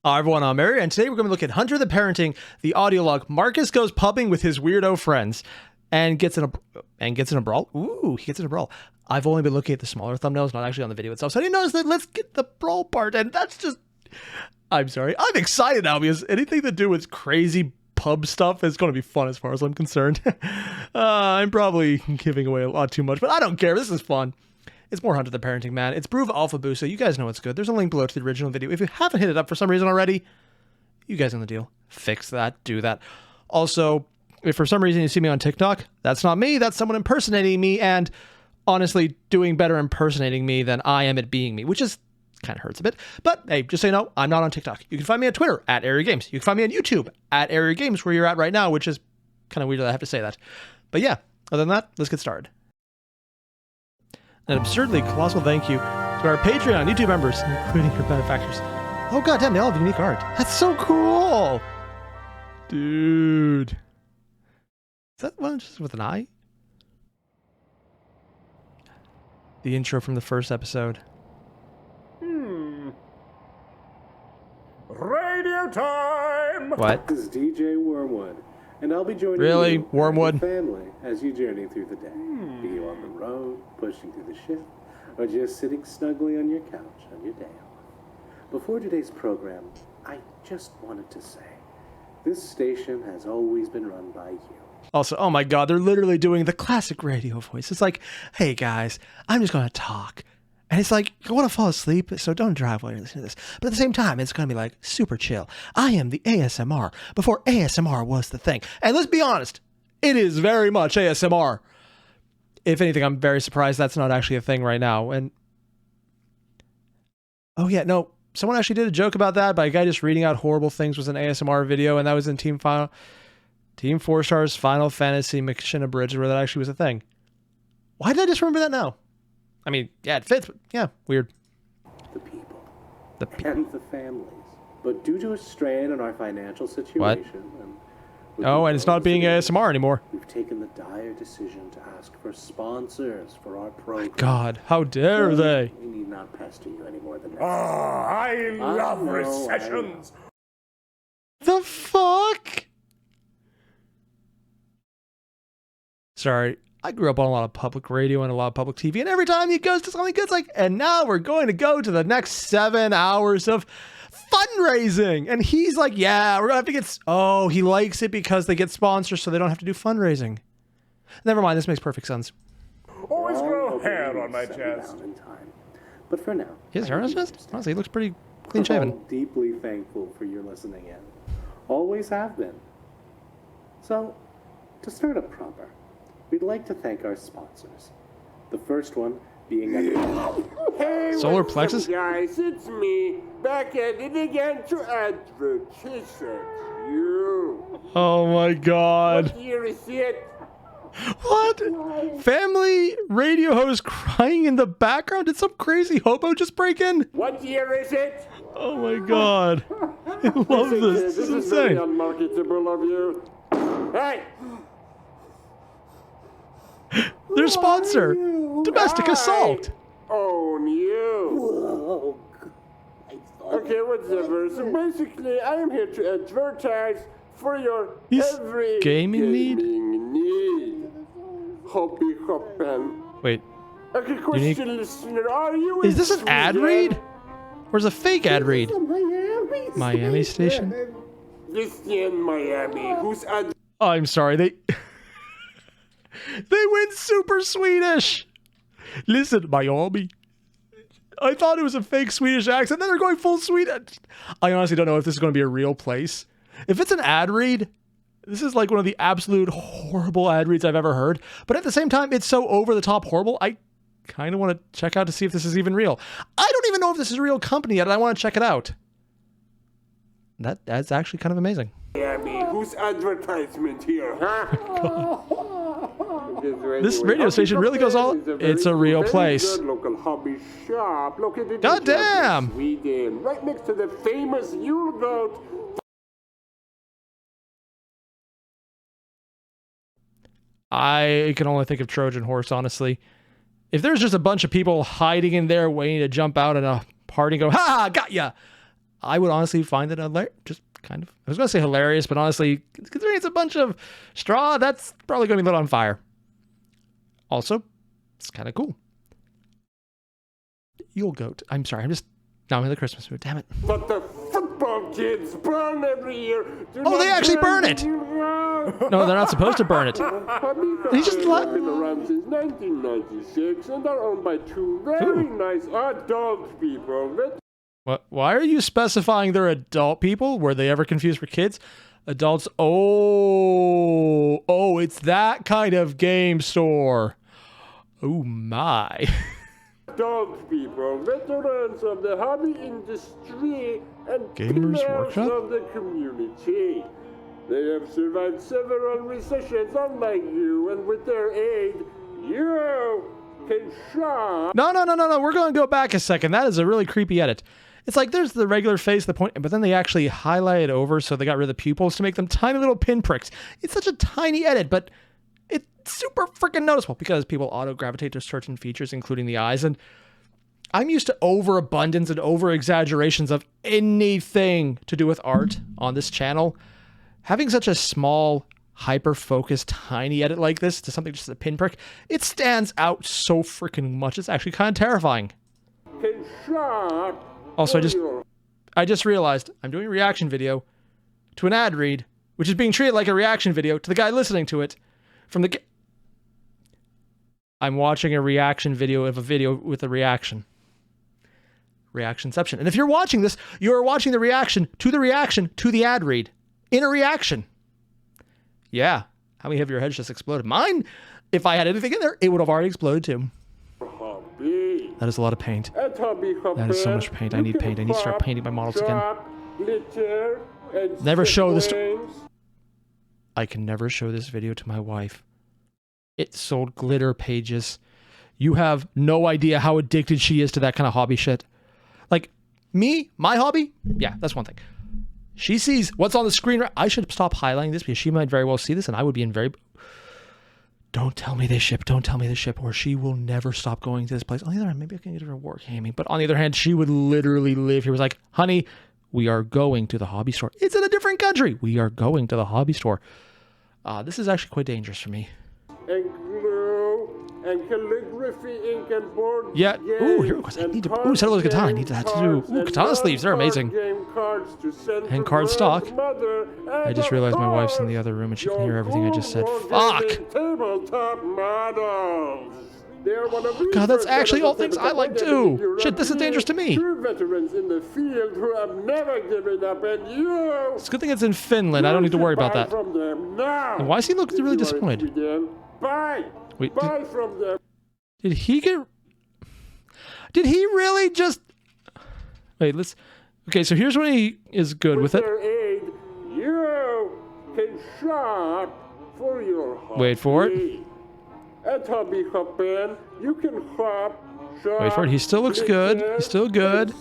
Hi everyone, I'm Airier, and today we're going to look at Hunter the Parenting, the Audiolog. Marcus goes pubbing with his weirdo friends, and gets in a brawl. Ooh, he gets in a brawl. I've only been looking at the smaller thumbnails, not actually on the video itself, so I didn't notice that. Let's get the brawl part, and that's just... I'm sorry. I'm excited now because anything to do with crazy pub stuff is going to be fun as far as I'm concerned. I'm probably giving away a lot too much, but I don't care. This is fun. It's more Hunter the Parenting, man. It's Bruva Alfabusa. You guys know it's good. There's a link below to the original video. If you haven't hit it up for some reason already, you guys know the deal. Fix that. Do that. Also, if for some reason you see me on TikTok, that's not me. That's someone impersonating me and honestly doing better impersonating me than I am at being me, which is kind of hurts a bit. But hey, just so you know, I'm not on TikTok. You can find me on Twitter at Airier Games. You can find me on YouTube at Airier Games, where you're at right now, which is kind of weird that I have to say that. But yeah, other than that, let's get started. An absurdly colossal thank you to our Patreon YouTube members, including your benefactors. Oh goddamn, they all have unique art. That's so cool! Dude. Is that one just with an eye? The intro from the first episode. Radio time! What? This is DJ Wormwood, and I'll be joining you Wormwood? And your family as you journey through the day. Be you on the road, pushing through the shift, or just sitting snugly on your couch on your day off. Before today's program, I just wanted to say, this station has always been run by you. Also, oh my god, they're literally doing the classic radio voice. It's like, hey guys, I'm just gonna talk. And it's like, I want to fall asleep, so don't drive while you're listening to this. But at the same time, it's going to be like super chill. I am the ASMR before ASMR was the thing. And let's be honest, it is very much ASMR. If anything, I'm very surprised that's not actually a thing right now. And oh yeah, no, someone actually did a joke about that, but a guy just reading out horrible things was an ASMR video, and that was in Team 4 Stars Final Fantasy Mission Abridged, where that actually was a thing. Why did I just remember that now? I mean, yeah, it fits, but yeah, weird. The people. And the families. But due to a strain on our financial situation... And it's not being ASMR anymore. We've taken the dire decision to ask for sponsors for our program. My God, how dare they? We need not pester you any more than that. I love recessions! The fuck? Sorry. I grew up on a lot of public radio and a lot of public TV, and every time he goes to something good, it's like, and now we're going to go to the next 7 hours of fundraising. And he's like, yeah, we're going to have to get... Oh, he likes it because they get sponsors so they don't have to do fundraising. Never mind, this makes perfect sense. Always grow hair on my chest. But for now... His hair on his chest? Honestly, he looks pretty clean-shaven. I'm deeply thankful for your listening in. Always have been. So, to start up proper... we'd like to thank our sponsors. The first one being Hey, Solar what's Plexus? up, guys, it's me, back at it again to advertise you. Oh my God. What year is it? What? Family radio host crying in the background? Did some crazy hobo just break in? What year is it? Oh my God. I love this. This is very insane. unmarketable of you. Hey! Their sponsor, Domestic Assault. Own you. Whoa. Okay, whatever. So basically, I am here to advertise for your every gaming need? Hobby hoppen. Wait, Okay, question, listener. Are you is this an ad read? Or is it a fake ad read? Miami station? This in Miami. Who's ad? Oh, I'm sorry, they went super Swedish. Listen, Miami. I thought it was a fake Swedish accent, then they're going full Swedish. I honestly don't know if this is going to be a real place. If it's an ad read, this is like one of the absolute horrible ad reads I've ever heard. But at the same time, it's so over-the-top horrible, I kind of want to check out to see if this is even real. I don't even know if this is a real company yet, and I want to check it out. That's actually kind of amazing. Miami. Whose advertisement here, huh? This radio station really goes all... It's a real place. Local hobby shop located God damn! in Sweden, right next to the famous Eurogoat. I can only think of Trojan Horse, honestly. If there's just a bunch of people hiding in there waiting to jump out in a party and go, ha, got ya! I would honestly find it just kind of, I was going to say hilarious, but honestly, considering it's a bunch of straw, that's probably going to be lit on fire. Also, it's kind of cool. You'll goat. I'm sorry, now I'm in the Christmas mood, damn it. But the football kids burn every year. Oh, they actually burn it! No, they're not supposed to burn it. He just have been around since 1996 and are owned by two very nice adult people. What? Why are you specifying they're adult people? Were they ever confused for kids? Adults. Oh, it's that kind of game store. Oh my. Adult people, veterans of the hobby industry, and Gamers pillars Workshop? of the community. They have survived several recessions unlike you, and with their aid, you can shop. No. We're going to go back a second. That is a really creepy edit. It's like there's the regular face, the point, but then they actually highlight it over, so they got rid of the pupils to make them tiny little pinpricks. It's such a tiny edit, but it's super freaking noticeable because people auto-gravitate to certain features, including the eyes, and I'm used to overabundance and over-exaggerations of anything to do with art on this channel. Having such a small, hyper-focused, tiny edit like this to something just a pinprick, it stands out so freaking much. It's actually kind of terrifying. Can shop. Also, I just realized I'm doing a reaction video to an ad read, which is being treated like a reaction video to the guy listening to it from the... I'm watching a reaction video of a video with a reaction. Reactionception. And if you're watching this, you're watching the reaction to the ad read in a reaction. Yeah. How many of your heads just exploded? Mine, if I had anything in there, it would have already exploded too. That is a lot of paint. That is so much paint. I need paint. I need to start painting my models again. Never show this I can never show this video to my wife. It sold glitter pages. You have no idea how addicted she is to that kind of hobby shit. Like, me, my hobby, yeah, that's one thing. She sees what's on the screen. I should stop highlighting this because she might very well see this and I would be in very... Don't tell me they ship, or she will never stop going to this place. On the other hand, maybe I can get her a wargaming. But on the other hand, she would literally live here. It was like, honey, we are going to the hobby store. It's in a different country. We are going to the hobby store. This is actually quite dangerous for me. And glue, and calligraphy, ink, and board. Yeah. Ooh, here it goes. I need to... Ooh, Settler's Katana. I need that to do... Ooh, Katana sleeves. They're amazing. And card stock. I just realized my wife's in the other room and she can hear everything I just said. Fuck! Tabletop models. God, that's actually all things I like too. Shit, this is dangerous to me. True veterans in the field who have never given up, and you... It's a good thing it's in Finland. I don't need to worry about that. And why does he look really disappointed? Wait, from them. Did he really just... Wait, let's... Okay, so here's when he is good with it. Their aid, you can shop for your hobby. Wait for it. At Hobby Hoppin', you can shop. Wait for it. He still looks good. He's still good.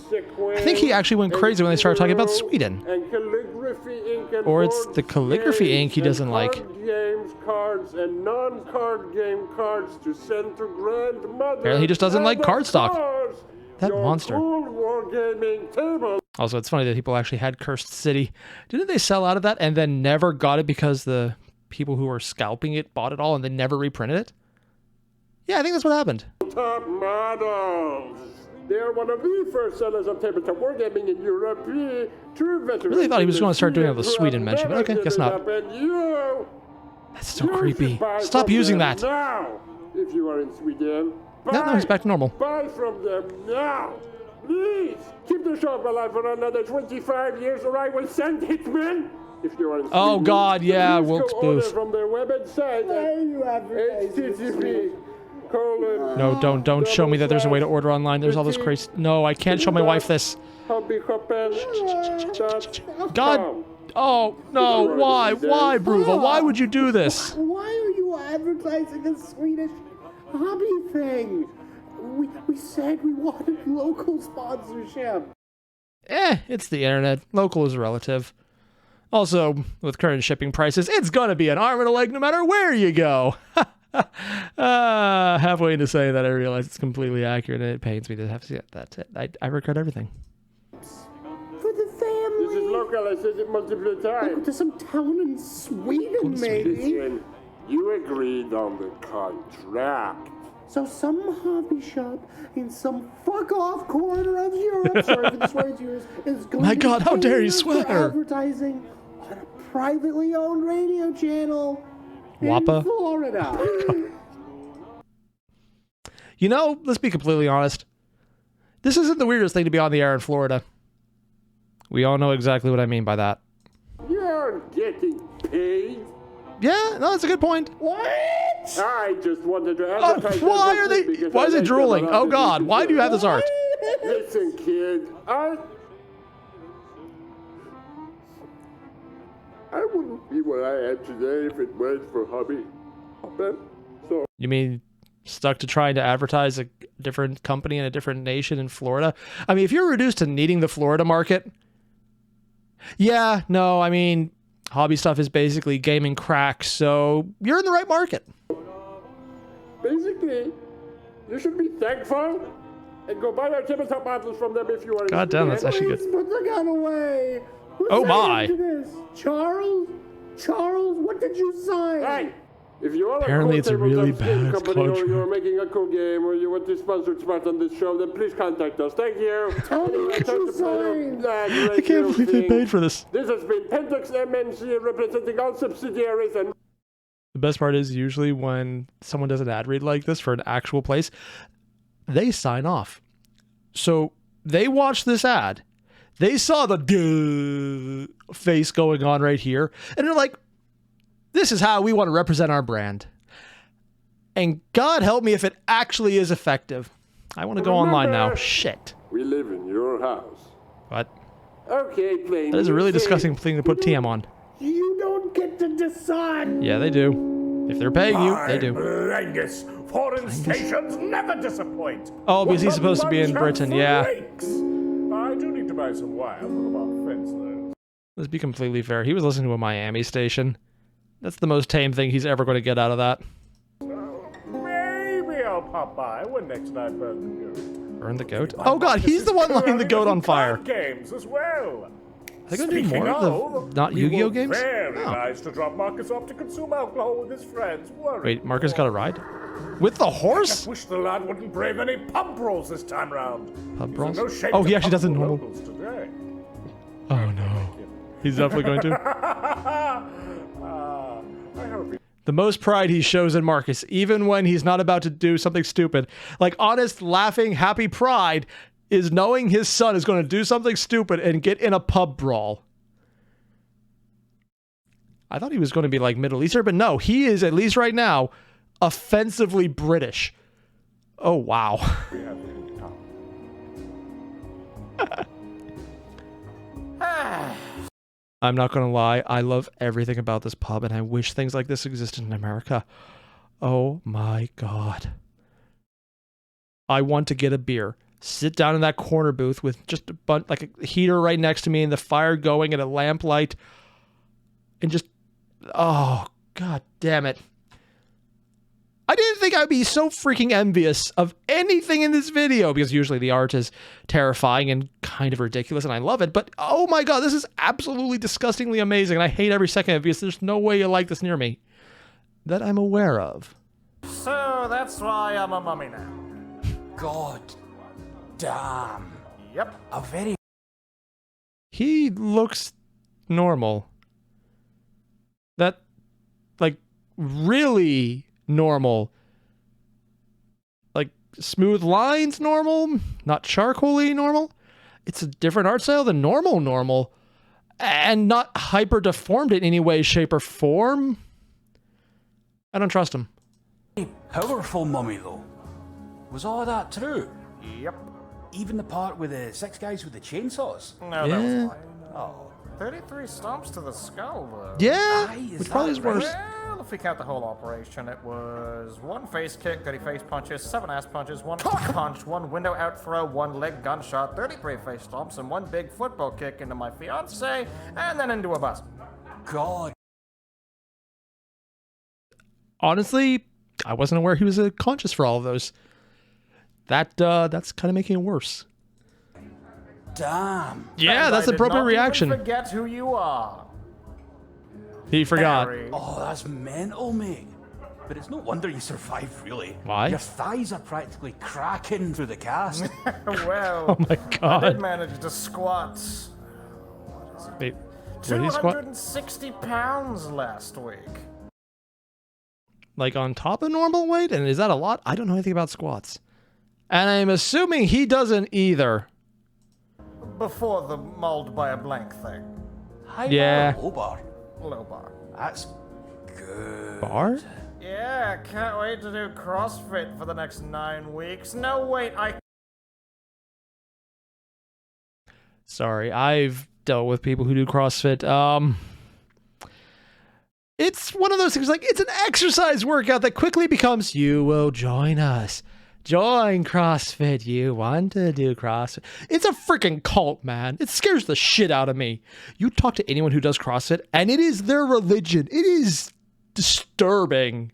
I think he actually went crazy when they started talking about Sweden. And calligraphy ink and or it's the calligraphy ink he doesn't like. Games, cards, and non-card game cards to send to grandmother. Apparently he just doesn't like cardstock. That monster. Also, it's funny that people actually had Cursed City. Didn't they sell out of that and then never got it because the people who were scalping it bought it all and they never reprinted it? Yeah, I think that's what happened. Top models. They are one of the first sellers of tabletop wargaming in Europe. True veterans. I really thought he was going to start doing all the Sweden mention, but okay, guess not. That's so creepy. Stop using that. Now, if you are in Sweden. No, he's back to normal. Buy from them now. Please keep the shop alive for another 25 years, or I will send hitmen. If you are in Sweden, oh God, yeah, Wilkes Booth. From their website. HTTP. No, don't show me that there's a way to order online. There's all this crazy... No, I can't show my wife this. God. Oh, no. Why? Why, Bruva? Why would you do this? Why are you advertising a Swedish hobby thing? We said we wanted local sponsorship. It's the internet. Local is relative. Also, with current shipping prices, it's gonna be an arm and a leg no matter where you go. Halfway into saying that, I realize it's completely accurate, and it pains me to have to see that. That's it. I regret everything. For the local. I said it multiple times. To some town in Sweden, maybe. Listen, you agreed on the contract. So some hobby shop in some fuck-off corner of Europe, sorry for the swears yours, is going My to God, how pay dare you for swear? advertising on a privately owned radio channel Wappa. in Florida. You know, let's be completely honest. This isn't the weirdest thing to be on the air in Florida. We all know exactly what I mean by that. You aren't getting paid. Yeah, no, that's a good point. What? I just wanted to Oh, advertise. why are they? because Why I is it like them drooling? a lot Oh and God, this why is do you have this art? Listen, kid, I wouldn't be what I am today if it weren't for hobby. So You mean stuck to trying to advertise a different company in a different nation in Florida? I mean, if you're reduced to needing the Florida market, yeah, no, I mean, hobby stuff is basically gaming crack, so you're in the right market. basically, you should be thankful and go buy our tabletop models from them if you are. God damn, that's actually Please good. put the gun away. Who Oh, signed my. into this? Charles? Charles, what did you sign? Hey, if you are Apparently a it's a cool really tabletop game bad company, or contract. you're making a cool game, or you want to sponsor spot on this show, then please contact us. Thank you. Tell me what you signed. I can't believe they paid for this. This has been Pentex MNC representing all subsidiaries and. The best part is usually when someone does an ad read like this for an actual place, they sign off. So they watched this ad. They saw the duh face going on right here. And they're like, this is how we want to represent our brand. And God help me if it actually is effective. I want to go online now. Shit. We live in your house. What? Okay, plain. That is a really music. disgusting thing to put TM on. You don't get to decide. Yeah, they do. If they're paying you, they do. Blindness. Foreign stations never disappoint. Oh, because he's What a supposed to be in bunch of Britain, yeah. freaks. I do need to buy some wire for the Mark fence, though. Let's be completely fair. He was listening to a Miami station. That's the most tame thing he's ever going to get out of that. Maybe I'll pop by when next I burn the goat. Burn the goat? Oh God, he's the one lighting the goat on fire. Card games as well. Are they going to do more of the not we Yu-Gi-Oh were games? Very Oh. nice to drop Marcus off to consume alcohol with his friends. Worried. Wait, Marcus got a ride? With the horse? Wish the lad wouldn't brave any pub brawls this time round. Pub He's in brawls? no shape Oh, to he actually does it pump the normal. locals today. Oh no. He's definitely going to. I hope he The most pride he shows in Marcus, even when he's not about to do something stupid. Like honest, laughing, happy pride is knowing his son is going to do something stupid and get in a pub brawl. I thought he was going to be like Middle Eastern, but no, he is, at least right now, offensively British. Oh, wow. have him come. I'm not going to lie. I love everything about this pub, and I wish things like this existed in America. Oh, my God. I want to get a beer, sit down in that corner booth with just a bunch, like a heater right next to me and the fire going and a lamplight, and just, oh, God damn it. I didn't think I'd be so freaking envious of anything in this video, because usually the art is terrifying and kind of ridiculous, and I love it, but oh my God, this is absolutely disgustingly amazing, and I hate every second of it, because there's no way you like this near me that I'm aware of. So that's why I'm a mummy now. God damn. Yep. A very He looks normal. That, like, really normal. Like, smooth lines normal, not charcoal-y normal. It's a different art style than normal. And not hyper-deformed in any way, shape, or form. I don't trust him. powerful mummy, though. Was all of that true? Yep. Even the part with the 6 guys with the chainsaws? No, Yeah. that was fine. Oh, 33 stomps to the skull, though. Yeah, Aye, is which probably is that right? worse. Well, if we count the whole operation, it was 1 face kick, 30 face punches, 7 ass punches, 1 punch, 1 window out throw, 1 leg gunshot, 33 face stomps, and 1 big football kick into my fiance, and then into a bus. God. Honestly, I wasn't aware he was conscious for all of those. That's kind of making it worse. damn. Yeah, And that's I the appropriate did not reaction. Even forget who you are. He forgot. Harry. Oh, that's mental, mate. But it's no wonder you survived, really. Why? Your thighs are practically cracking through the cast. Well, Oh my I did god. manage to squat Wait, what did he squat? 260 pounds last week. Like on top of normal weight? And is that a lot? I don't know anything about squats. And I'm assuming he doesn't either. Before the mauled by a blank thing. High Yeah. bar or low bar? Low bar. That's good. Bar? Yeah, can't wait to do CrossFit for the next 9 weeks. No, wait, Sorry, I've dealt with people who do CrossFit. It's one of those things like it's an exercise workout that quickly becomes you will join us. Join CrossFit. You want to do CrossFit. It's a freaking cult, man. It scares the shit out of me. You talk to anyone who does CrossFit, and it is their religion. It is disturbing.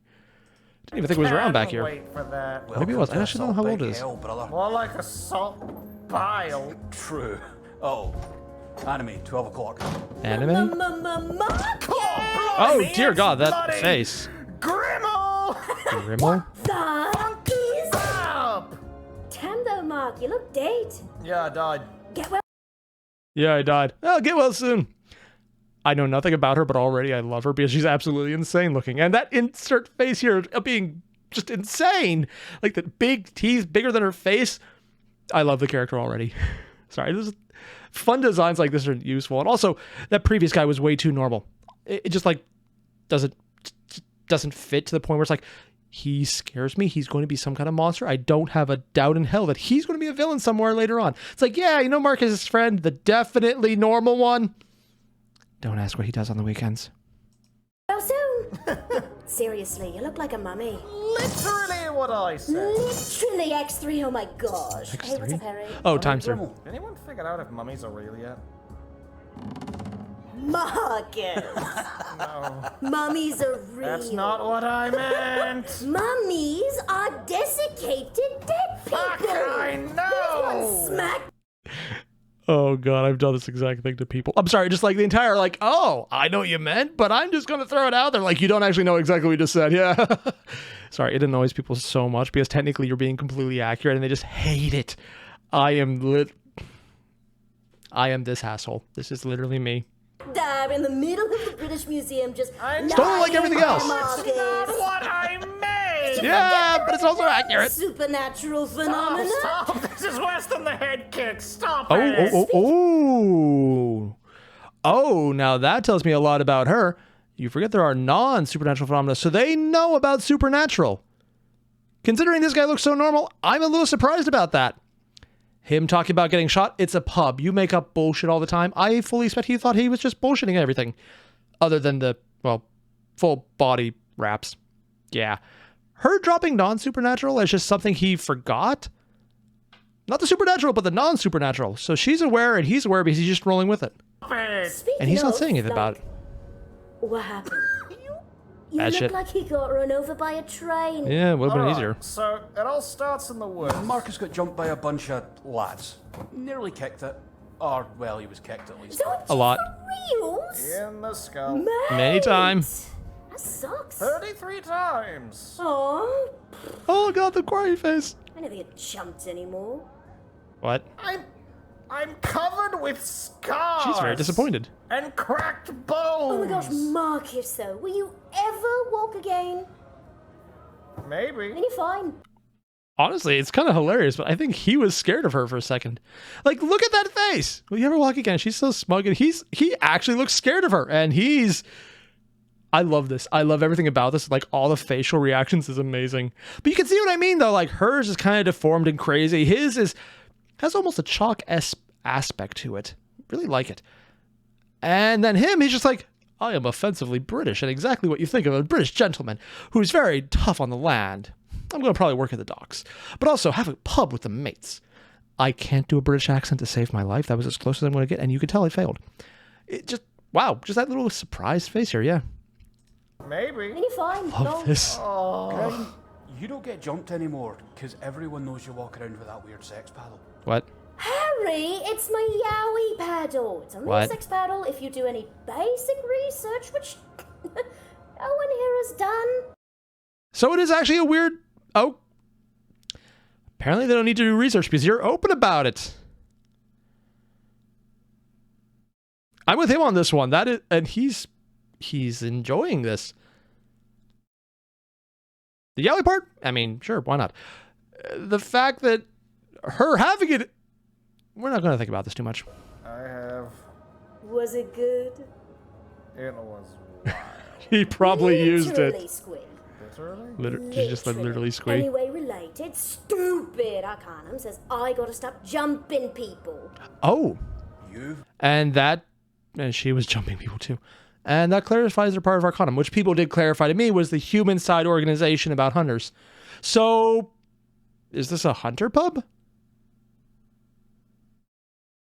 Didn't even think it was around back here. Wait for that. Maybe it was. I actually don't know how old it is. Hell, brother. More like a salt bile. True. Oh, anime, 12 o'clock. Anime? Oh, Oh, blimey, dear it's God, that bloody face. Grimmel! Grimmel? Funky's up! Damn though, Mark, you look dead. Yeah, I died. Get well. Yeah, I died. I'll get well soon. I know nothing about her, but already I love her because she's absolutely insane looking. And that insert face here of being just insane. Like the big teeth, bigger than her face. I love the character already. Sorry, this is fun designs like this are useful. And also, that previous guy was way too normal. It just like doesn't fit to the point where it's like, he scares me. He's going to be some kind of monster. I don't have a doubt in hell that he's going to be a villain somewhere later on. It's like, yeah, you know Marcus's friend, the definitely normal one. Don't ask what he does on the weekends. So soon. Seriously, you look like a mummy. Literally what I said. Literally X3, oh my gosh. Hey, what's X3? up, Harry? Oh, times through. Grimmel. Anyone figured out if mummies are real yet? Marcus. No. Mummies are real. That's not what I meant. Mummies are desiccated dead people. Fuck, I know. Smack. Oh god, I've done this exact thing to people. I'm sorry, just like the entire like, oh, I know what you meant, but I'm just gonna throw it out there. Like you don't actually know exactly what you just said. Yeah. Sorry, it annoys people so much because technically you're being completely accurate and they just hate it. I am this asshole. This is literally me. There in the middle of the British Museum, just Totally like everything else. That's not what I meant. Yeah, but it's also accurate. Supernatural phenomena. Stop. This is worse than the head kick. Stop Oh, it. oh, oh, oh. Oh, now that tells me a lot about her. You forget there are non-supernatural phenomena, so they know about supernatural. Considering this guy looks so normal, I'm a little surprised about that. Him talking about getting shot, it's a pub. You make up bullshit all the time. I fully expect he thought he was just bullshitting everything. Other than the, well, full body wraps. Yeah. Her dropping non-supernatural is just something he forgot. Not the supernatural, but the non-supernatural. So she's aware and he's aware because he's just rolling with it. Speaking And he's not of, saying anything like, about it. What happened? You Bad look shit. like he got run over by a train. Yeah, it would have been Alright, easier. So it all starts in the woods. Marcus got jumped by a bunch of lads. Nearly kicked it. Or, well, he was kicked at least. So A lot. for reals? In the skull. Many times. That sucks. 33 times. Oh, Oh god, the crying face. I never get jumped anymore. What? I'm covered with scars. She's very disappointed. And cracked bones. Oh my gosh, Marcus, though. Will you ever walk again? Maybe. Then you're fine. Honestly, it's kind of hilarious, but I think he was scared of her for a second. Like, look at that face. Will you ever walk again? She's so smug, and he actually looks scared of her, and I love this. I love everything about this. Like, all the facial reactions is amazing. But you can see what I mean, though. Like, hers is kind of deformed and crazy. His has almost a chalk-esque aspect to it. Really like it. And then him, he's just like, I am offensively British, and exactly what you think of a British gentleman who's very tough on the land. I'm going to probably work at the docks, but also have a pub with the mates. I can't do a British accent to save my life. That was as close as I'm going to get, and you could tell I failed. It just, wow, just that little surprised face here, yeah. Maybe. Then you're fine. Love this. Graham, you don't get jumped anymore, because everyone knows you walk around with that weird sex paddle. What? Harry! Harry, it's my Yowie paddle. It's only What? a sex paddle if you do any basic research, which no one here has done. So it is actually a weird... Oh. Apparently they don't need to do research because you're open about it. I'm with him on this one. That is, and he's enjoying this. The yellow part? I mean, sure, why not? The fact that her having it... We're not going to think about this too much. I have. Was it good? It was wild. He probably used Literally it. Squee. Literally? She just said literally squeak. Anyway, related, stupid Arcanum says I gotta stop jumping people. Oh. You? And she was jumping people too. And that clarifies their part of Arcanum, which people did clarify to me was the human side organization about hunters. So, is this a hunter pub?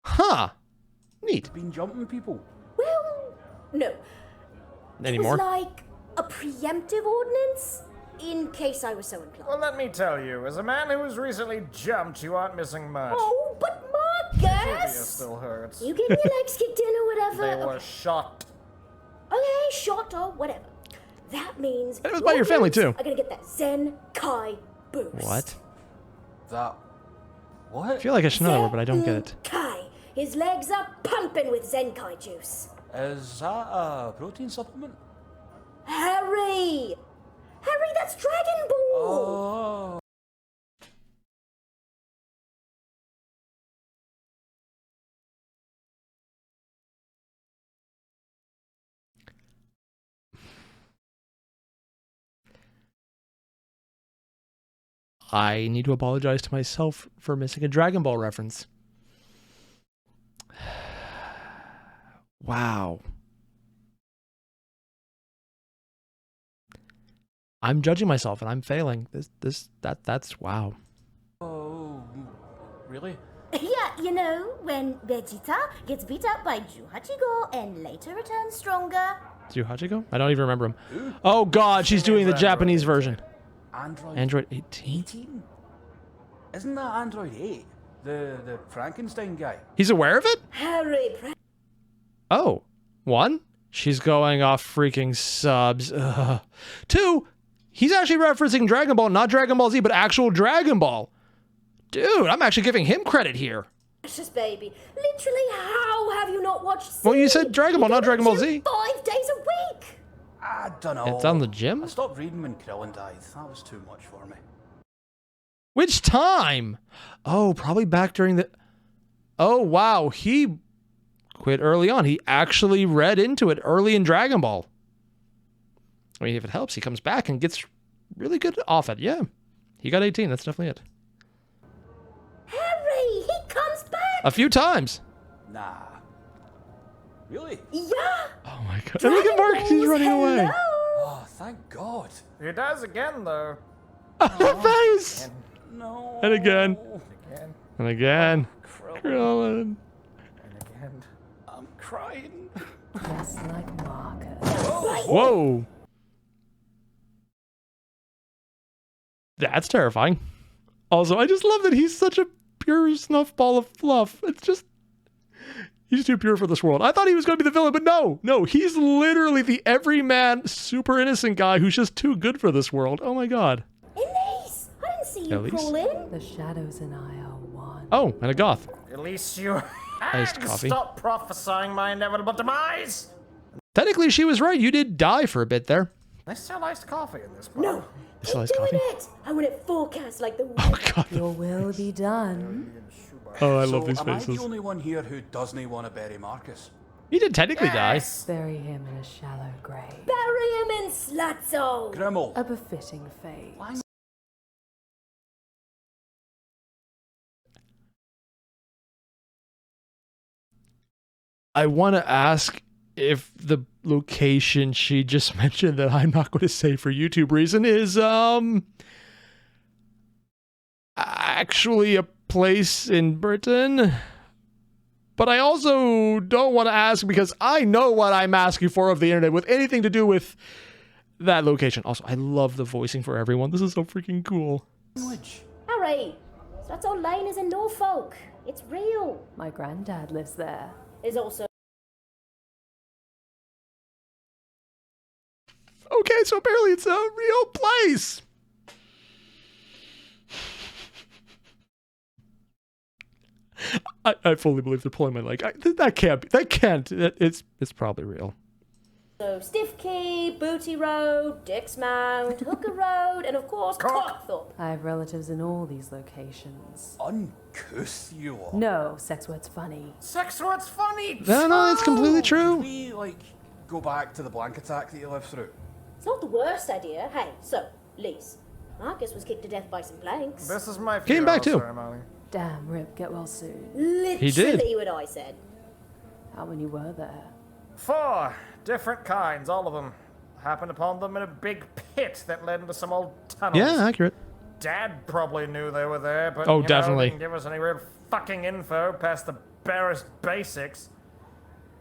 Huh. Neat. Been jumping people. Well, no. Anymore? It was like a preemptive ordinance, in case I was so inclined. Well, let me tell you, as a man who was recently jumped, you aren't missing much. Oh, but Trivia Marcus! still hurts. You get your legs kicked in or whatever. They were shot. Okay, shot or whatever. That means And it was by your family, too. I'm gonna get that Zen Kai boost. What? That... I What? feel like I should know that word, but I don't get it. Kai. His legs are pumping with Zen Kai juice. Is that a protein supplement? Harry! Harry, that's Dragon Ball! Oh. I need to apologize to myself for missing a Dragon Ball reference. Wow. I'm judging myself and I'm failing. That's wow. Oh, really? Yeah, you know, when Vegeta gets beat up by Juhachigo and later returns stronger. Hachiko? I don't even remember him. Oh god, she's doing the Japanese version. Android 18? 18? Isn't that Android 8? The Frankenstein guy? He's aware of it? Harry, Oh. 1, she's going off freaking subs. Ugh. 2, he's actually referencing Dragon Ball, not Dragon Ball Z, but actual Dragon Ball. Dude, I'm actually giving him credit here. precious baby. Literally, how have you not watched Z? Well, you said Dragon Ball, not Dragon Ball Z. 5 days a week. I don't know. It's on the gym? I stopped reading when Krillin died. That was too much for me. Which time? Oh, probably back during the... Oh, wow. He quit early on. He actually read into it early in Dragon Ball. I mean, if it helps, he comes back and gets really good off it. Yeah. He got 18. That's definitely it. Harry, he comes back. A few times. Nah. Really? Yeah. Oh, my God. And look at Marcus. He's running away. Oh, thank God. He does again, though. The face. No. And again. Again And again. Krillin. Krillin. and again. I'm crying. Just like Marcus. Whoa. That's terrifying. Also, I just love that he's such a pure snuff ball of fluff. It's just... He's too pure for this world. I thought he was going to be the villain, but no, he's literally the everyman, super innocent guy who's just too good for this world. Oh my god. Elise, I didn't see you Elise? crawl in. The shadows and I are one. Oh, and a goth. At least you Iced coffee. Stop prophesying my inevitable demise. Technically, she was right. You did die for a bit there. They sell iced coffee in this bar. No, You keep still doing iced coffee? it. I want it forecast like the Oh god. Your will be done. Oh, I So, love these am I faces. the only one here who doesn't want to bury Marcus? He did technically die. Bury him in a shallow grave. Bury him in Slutzo. Grimmel. A befitting fate. Why I want to ask if the location she just mentioned that I'm not going to say for YouTube reason is actually a place in Britain. But I also don't want to ask because I know what I'm asking for of the internet with anything to do with that location. Also, I love the voicing for everyone. This is so freaking cool. language? Harry, Slutzo Lane is in Norfolk. It's real. My granddad lives there. There's also Okay, so apparently it's a real place. I fully believe they're pulling my leg. It's probably real. Stiff Key, Booty Road, Dick's Mount, Hooker Road, and of course, Cockthorpe. I have relatives in all these locations. Uncouth you are. No, sex word's funny. Sex word's funny. No, that's completely Can true. we, go back to the blank attack that you lived through? It's not the worst idea. Hey, so, Lise, Marcus was kicked to death by some blanks. This is my Came back funeral too. ceremony. Damn, Rip, get well soon. Literally what I said. How many were there? 4 different kinds, all of them. Happened upon them in a big pit that led into some old tunnels. Yeah, accurate. Dad probably knew they were there, but Oh, definitely. didn't give us any real fucking info past the barest basics.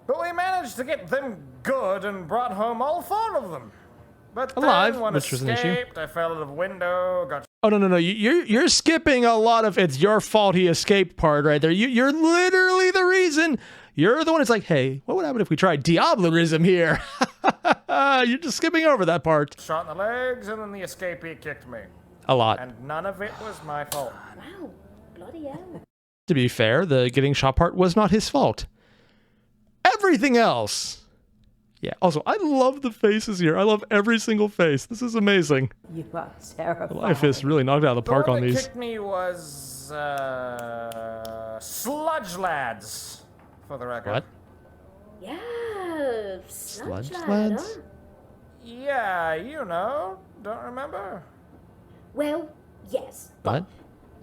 But we managed to get them good and brought home all 4 of them. But Alive, then one which was an issue. escaped, I fell out of a window, got Oh no! You're skipping a lot of "it's your fault he escaped" part right there. You're literally the reason. You're the one that's like, hey, what would happen if we tried Diablerism here? You're just skipping over that part. shot in the legs, and then the escapee kicked me. A lot. And none of it was my fault. Wow, bloody hell. To be fair, the getting shot part was not his fault. Everything else. Yeah. Also, I love the faces here. I love every single face. This is amazing. You are terrified. Life is really knocked out of the park the one on that these. kicked me was Sludge Lads, for the record. What? Yeah, sludge Sludge lad, lads? huh? Yeah, you know. Don't remember? Well, yes. What?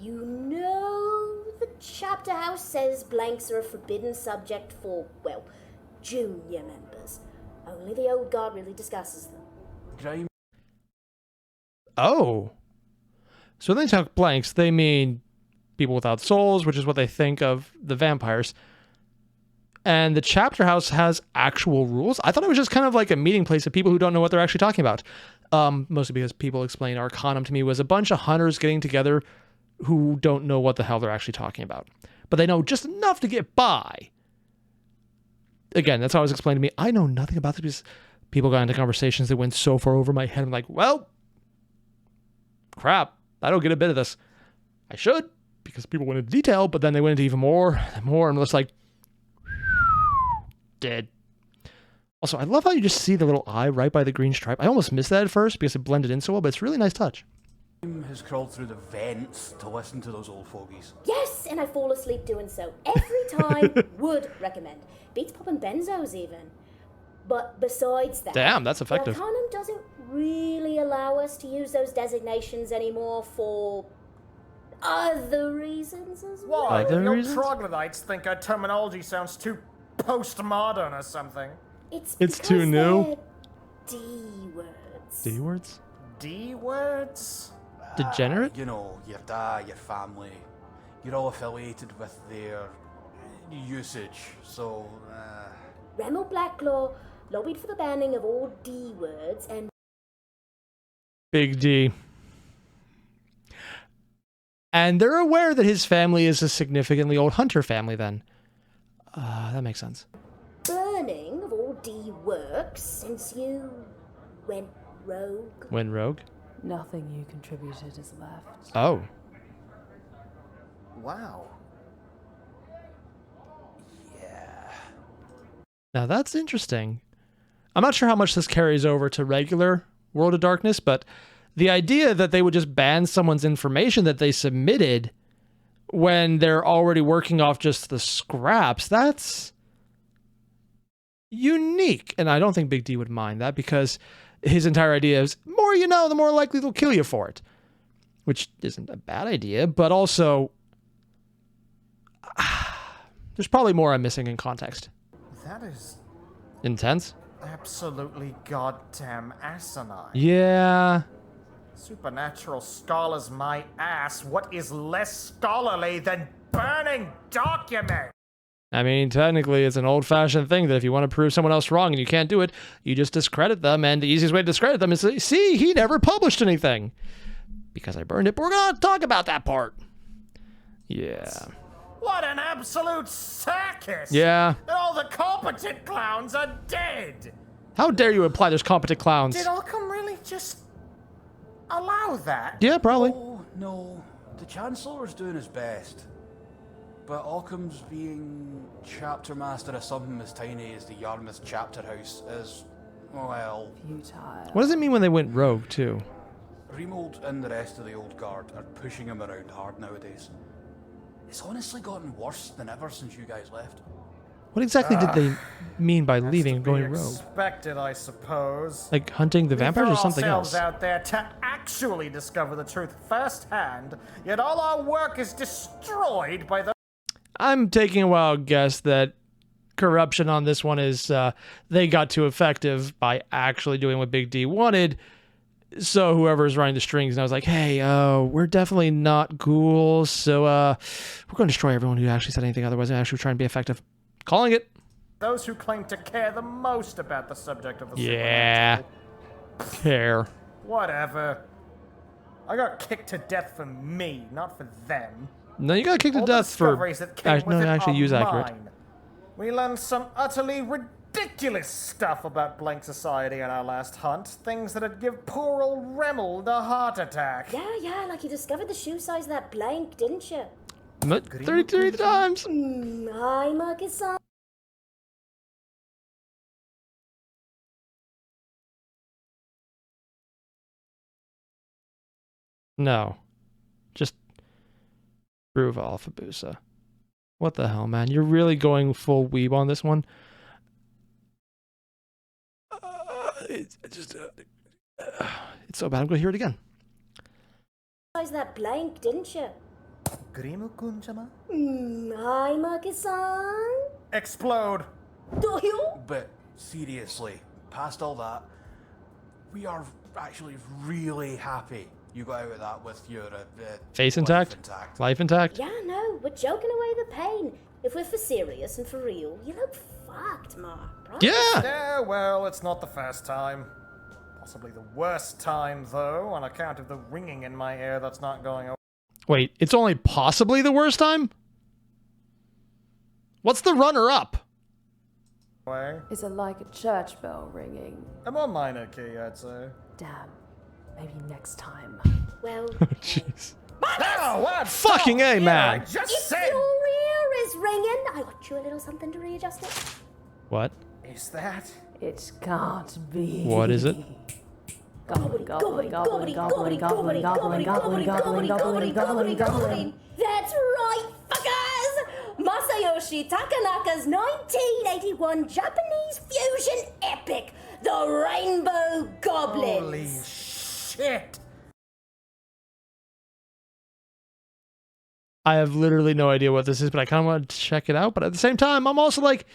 You know the chapter house says blanks are a forbidden subject for, well, junior members. Only the old guard really discusses them. Grime. Oh. So when they talk blanks, they mean people without souls, which is what they think of the vampires. And the chapter house has actual rules. I thought it was just kind of like a meeting place of people who don't know what they're actually talking about. Mostly because people explain Arcanum to me was a bunch of hunters getting together who don't know what the hell they're actually talking about. But they know just enough to get by. Again, that's how it was explained to me. I know nothing about this because people got into conversations that went so far over my head. I'm like, well, crap, I don't get a bit of this. I should, because people went into detail, but then they went into even more and more, and it's like, dead. Also, I love how you just see the little eye right by the green stripe. I almost missed that at first because it blended in so well, but it's a really nice touch. Has crawled through the vents to listen to those old fogies. Yes, and I fall asleep doing so every time. Would recommend. Beats popping benzos even. But besides that, Damn, that's effective. The Arcanum doesn't really allow us to use those designations anymore for other reasons as well. Why? Other The old reasons? troglodytes think our terminology sounds too postmodern or something. It's too because new? they're D-words. D words? D words? Degenerate? You know, your dad, your family, you're all affiliated with their usage, so... Remmel Blacklaw lobbied for the banning of all D-words and Big D. And they're aware that his family is a significantly old hunter family then. That makes sense. burning of all D-works since you went rogue. Went rogue? Nothing you contributed is left. Oh. Wow. Yeah. Now that's interesting. I'm not sure how much this carries over to regular World of Darkness, but the idea that they would just ban someone's information that they submitted when they're already working off just the scraps, that's unique. And I don't think Big D would mind that because his entire idea is more you know, the more likely they'll kill you for it, which isn't a bad idea, but also there's probably more I'm missing in context. That is Intense? absolutely goddamn asinine. Yeah. Supernatural scholars my ass. What is less scholarly than burning documents? I mean, technically, it's an old-fashioned thing that if you want to prove someone else wrong and you can't do it, you just discredit them, and the easiest way to discredit them is to say, see, he never published anything. Because I burned it, but we're going to talk about that part. Yeah. What an absolute circus! Yeah. And all the competent clowns are dead! How dare you imply there's competent clowns? Did Arcanum really just allow that? Yeah, probably. Oh, no. The Chancellor's doing his best. But Occam's being chapter master of something as tiny as the Yarmouth chapter house is, well... Futile. What does it mean when they went rogue, too? Remold and the rest of the old guard are pushing him around hard nowadays. It's honestly gotten worse than ever since you guys left. What exactly did they mean by leaving and going rogue? Expected, I suppose. Like hunting the vampires or something else? We throw ourselves out there to actually discover the truth firsthand, yet all our work is destroyed by the... I'm taking a wild guess that corruption on this one is they got too effective by actually doing what Big D wanted. So whoever's running the strings now is like, hey, we're definitely not ghouls, so we're going to destroy everyone who actually said anything otherwise and actually trying to be effective. Calling it. Those who claim to care the most about the subject of the Yeah. Care. Whatever. I got kicked to death for me, not for them. No, you got kicked to All the death for... discoveries that came with it actually are use accurate. mine. We learned some utterly ridiculous stuff about blank society on our last hunt. Things that'd give poor old Remold a heart attack. Yeah, like you discovered the shoe size of that blank, didn't you? 33 times. Hi, Marcus. No. Just Bruva Alfabusa. What the hell, man? You're really going full weeb on this one? It's so bad. I'm going to hear it again. Size that blank, didn't you? Grimu-kun-sama? Hi, Marcus-san. Explode. Doyle? But seriously, past all that, we are actually really happy you got out of that with your face life intact? Life intact? Yeah, no, we're joking away the pain. If we're for serious and for real, you look fucked, Mark. Right? Yeah! Yeah, well, it's not the first time. Possibly the worst time, though, on account of the ringing in my ear that's not going away. Wait, it's only possibly the worst time? What's the runner-up? Is it like a church bell ringing? A more minor key, I'd say. Damn. Maybe next time. Well, Jeez. Oh, what? Fucking A, Yeah, man. I just if said. your ear is ringing, I got you a little something to readjust it. What? Is that? It can't be. What is it? Gobbly, gobbly, gobbly, gobbly, gobbly, gobbly, gobbly, gobbly, gobbly, gobbly. That's right, fuckers! Masayoshi Takanaka's 1981 Japanese fusion epic, The Rainbow Goblins. Holy shit. I have literally no idea what this is, but I kind of want to check it out. But at the same time, I'm also like,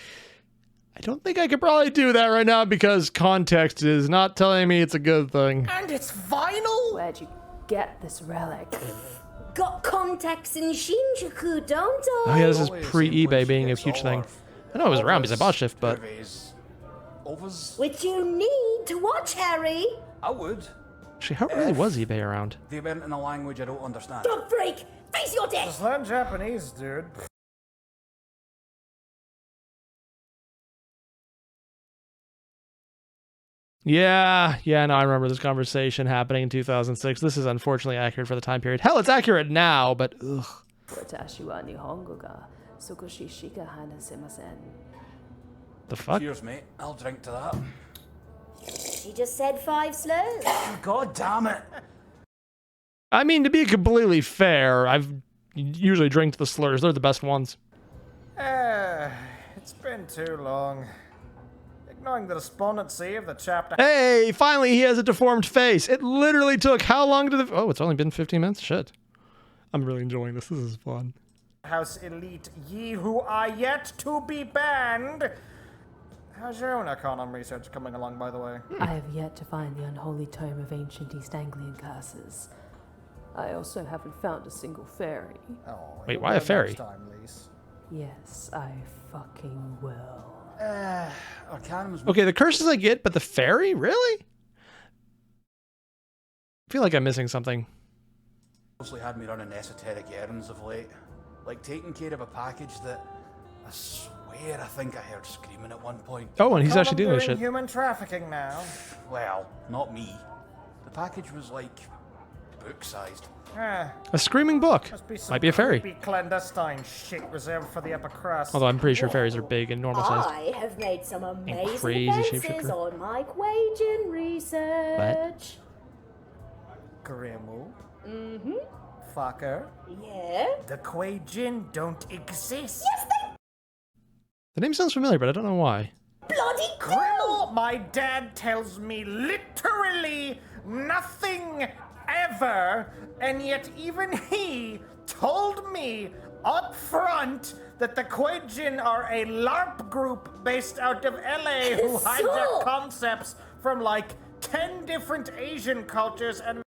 I don't think I could probably do that right now because context is not telling me it's a good thing. And it's vinyl? Where'd you get this relic? Got contacts in Shinjuku, don't I? Oh yeah, this is Always pre-eBay which being a gets huge all thing. our I know it was around because I bought shift, but... Overs? Which you need to watch, Harry. I would. Actually, how really was eBay around? They went in a language I don't understand. Dog freak, face your death. Just learn Japanese, dude. Yeah, no, I remember this conversation happening in 2006. This is unfortunately accurate for the time period. Hell, it's accurate now, but ugh. 私は日本語が少ししか話せません。 The fuck? Cheers, mate. I'll drink to that. She just said 5 slurs. God damn it. I mean, to be completely fair, I've usually drank the slurs. They're the best ones. It's been too long. Ignoring the despondency of the chapter Hey, finally he has a deformed face. It literally took how long to the... Oh, it's only been 15 minutes? Shit. I'm really enjoying this. This is fun. House elite, ye who are yet to be banned. How's your own Arcanum research coming along, by the way? I have yet to find the unholy tome of ancient East Anglian curses. I also haven't found a single fairy. Oh, Wait, you'll why a go fairy? next time, Lise. Yes, I fucking will. Arcanum's Okay, the curses I get, but the fairy? Really? I feel like I'm missing something. mostly had me running esoteric errands of late. like taking care of a package that I swear I think I heard screaming at one point. Oh, and he's Call actually them doing this shit. human trafficking now. Well, not me. The package was like book-sized. Ah, A screaming book. must be some Might be a fairy. creepy clandestine shit reserved for the upper crust. Although I'm pretty sure fairies are big and normal sized. I have made some amazing crazy advances shapeshifter. on my Quajan research. Grimmel. Mm-hmm. Fucker. Yeah? The Quajan don't exist. Yes, they The name sounds familiar, but I don't know why. bloody Grimmel, my dad tells me literally nothing ever, and yet even he told me up front that the Quajan are a LARP group based out of LA who So- hijack concepts from like 10 different Asian cultures and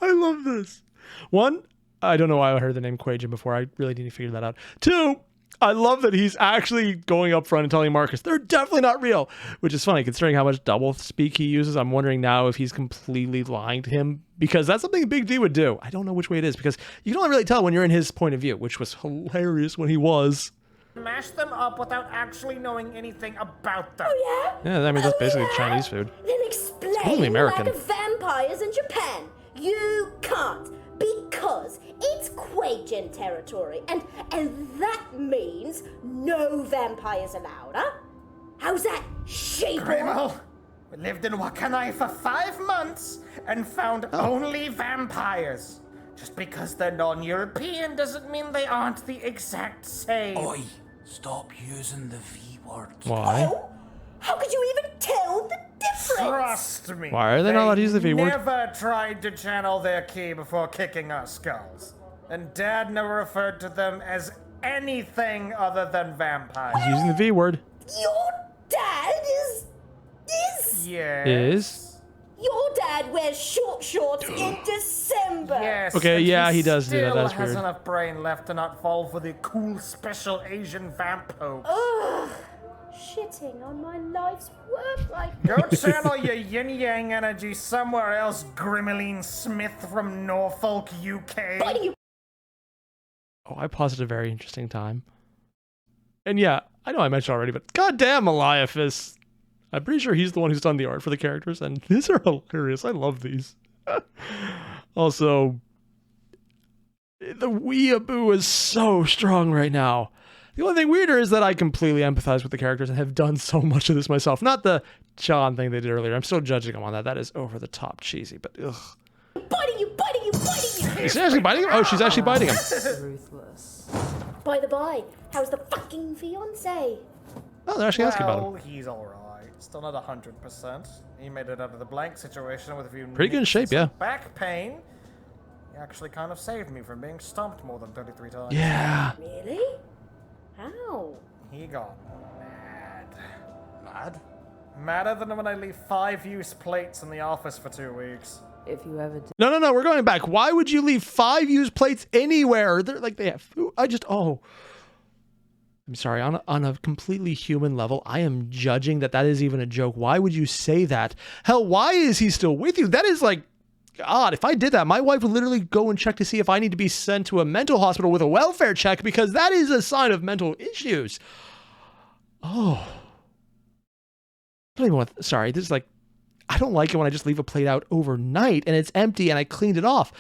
I love this. One, I don't know why I heard the name Quajan before. I really need to figure that out. Two, I love that he's actually going up front and telling Marcus they're definitely not real, which is funny considering how much double speak he uses. I'm wondering now if he's completely lying to him, because that's something Big D would do. I don't know which way it is, because you can only really tell when you're in his point of view, which was hilarious when he was. mash them up without actually knowing anything about them. Oh, yeah? Yeah, I mean, that's Oh, basically yeah? Chinese food. Then explain totally American. the lack of vampires in Japan. You can't, because it's Quajan territory, and that means no vampires allowed, huh? How's that, sheeple? Grimmel, we lived in Wakanai for 5 months and found only vampires. Just because they're non-European doesn't mean they aren't the exact same. Oi, stop using the V word. Why? Oh, how could you even tell the difference? Trust me. Why are they not allowed to use the V word? Never tried to channel their ki before kicking our skulls. And Dad never referred to them as anything other than vampires. He's using the V word. Your dad is... Yes. Is? Your dad wears short shorts in December. Yes. Okay, and yeah, he does do that. Still That's has weird. enough brain left to not fall for the cool special Asian vamp hoax. Ugh, shitting on my life's work like Go channel your yin-yang energy somewhere else, Grimmeline Smith from Norfolk, UK. biting you. Oh, I paused at a very interesting time. And yeah, I know I mentioned already, but goddamn Eliaphus. I'm pretty sure he's the one who's done the art for the characters, and these are hilarious. I love these. Also, the weeaboo is so strong right now. The only thing weirder is that I completely empathize with the characters and have done so much of this myself. Not the John thing they did earlier. I'm still judging them on that. That is over the top cheesy, but ugh. Biting you, biting you, biting you. Is she actually biting him? Oh, she's actually biting him. Ruthless. By the by, how's the fucking fiance? Oh, they're actually asking about him. Well, he's alright. Still not 100%. He made it out of the blank situation with a few Pretty good in nicks shape, and some yeah. back pain. He actually kind of saved me from being stomped more than 33 times. Yeah. Really? How? He got mad. Mad? Madder than when I leave 5 use plates in the office for 2 weeks. If you ever did. No, we're going back. Why would you leave 5 used plates anywhere? They're like, they have food. I'm sorry, on a completely human level, I am judging that is even a joke. Why would you say that? Hell, why is he still with you? That is like, God, if I did that, my wife would literally go and check to see if I need to be sent to a mental hospital with a welfare check, because that is a sign of mental issues. Oh. I don't even want, sorry, this is like, I don't like it when I just leave a plate out overnight and it's empty and I cleaned it off.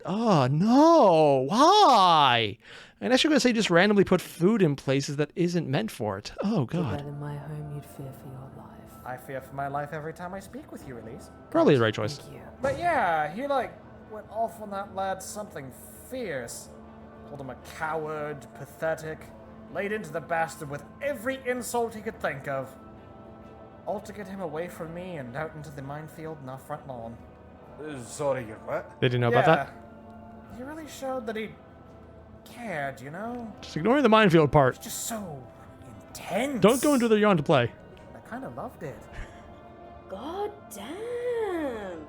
Oh no, why? And actually, I'm going to say just randomly put food in places that isn't meant for it. Oh, That God. in my home, you'd fear for your life. I fear for my life every time I speak with you, Elise. Probably the right choice. Thank you. But yeah, he went off on that lad something fierce. Called him a coward, pathetic, laid into the bastard with every insult he could think of. All to get him away from me and out into the minefield in our front lawn. Sorry, you're what? They didn't know about that? He really showed that he cared, you know? Just ignoring the minefield part. Just so intense. Don't go into the yawn to play. I kind of loved it. God damn.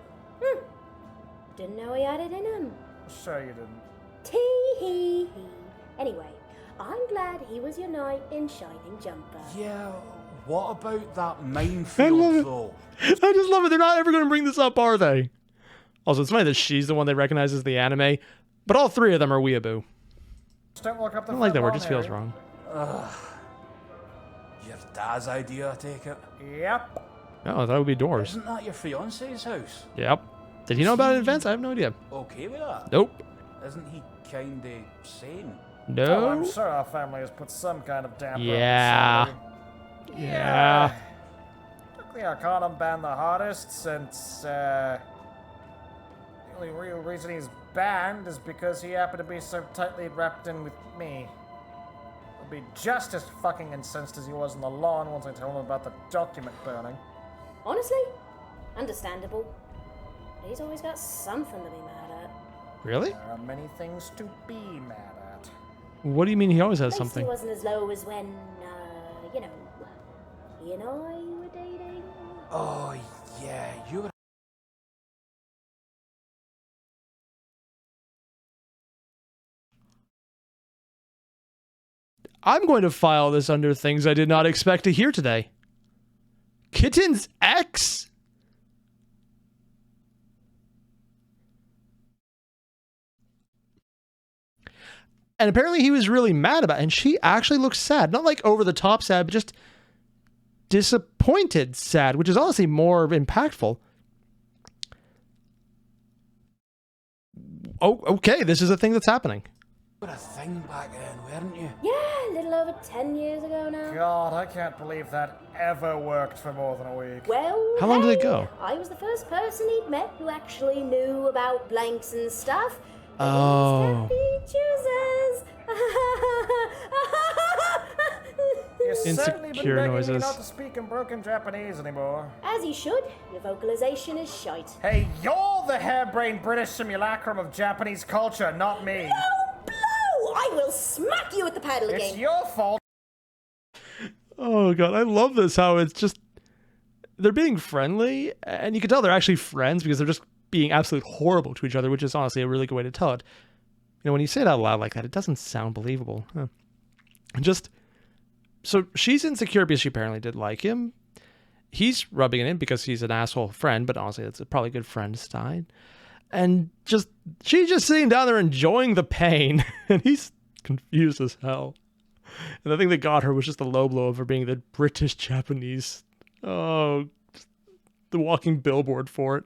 Didn't know he had it in him. Sure you didn't. Tee-hee-hee. Anyway, I'm glad he was your knight in shining jumper. Yeah, what about that I love minefield, it. though? I just love it. They're not ever going to bring this up, are they? Also, it's funny that she's the one they recognize as the anime, but all 3 of them are weeaboo. Just don't look up the I don't like that word. front Just feels lawn, wrong. Your dad's idea, I take it? Harry. Yep. Oh, that would be doors. Isn't that your fiance's house? Yep. Did he know about it in advance? I have no idea. Okay with that? Nope. Isn't he kinda sane? Oh, I'm No. sure our family has put some kind of damper Yeah. on somebody. Yeah. Took the Arcanum ban the hardest since, the only real reason he's banned is because he happened to be so tightly wrapped in with me. He'll be just as fucking incensed as he was on the lawn once I told him about the document burning. Honestly, understandable. He's always got something to be mad at. Really? There are many things to be mad at. What do you mean he always has At least something? he wasn't as low as when, you know, he and I were dating. Oh, yeah, you were. I'm going to file this under things I did not expect to hear today. Kitten's ex? And apparently he was really mad about it, and she actually looks sad. Not like over the top sad, but just disappointed sad, which is honestly more impactful. Oh, okay, this is a thing that's happening. You were a thing back then, weren't you? Yeah, a little over 10 years ago now. God, I can't believe that ever worked for more than a week. Well, How long did it hey, go? I was the first person he'd met who actually knew about blanks and stuff. Oh. Happy choosers. You've certainly been Insecure begging me noises. not to speak in broken Japanese anymore. As you should. Your vocalization is shite. Hey, you're the harebrained British simulacrum of Japanese culture, not me. No blow! I will smack you with the paddle It's again. your fault. Oh god, I love this, how it's just they're being friendly, and you can tell they're actually friends because they're just being absolutely horrible to each other, which is honestly a really good way to tell it. You know, when you say it out loud like that, it doesn't sound believable. Huh. And just so she's insecure because she apparently did like him. He's rubbing it in because he's an asshole friend, but honestly, it's probably a good friend Stein. And just she's just sitting down there enjoying the pain, and he's confused as hell. And the thing that got her was just the low blow of her being the British Japanese. Oh, the walking billboard for it.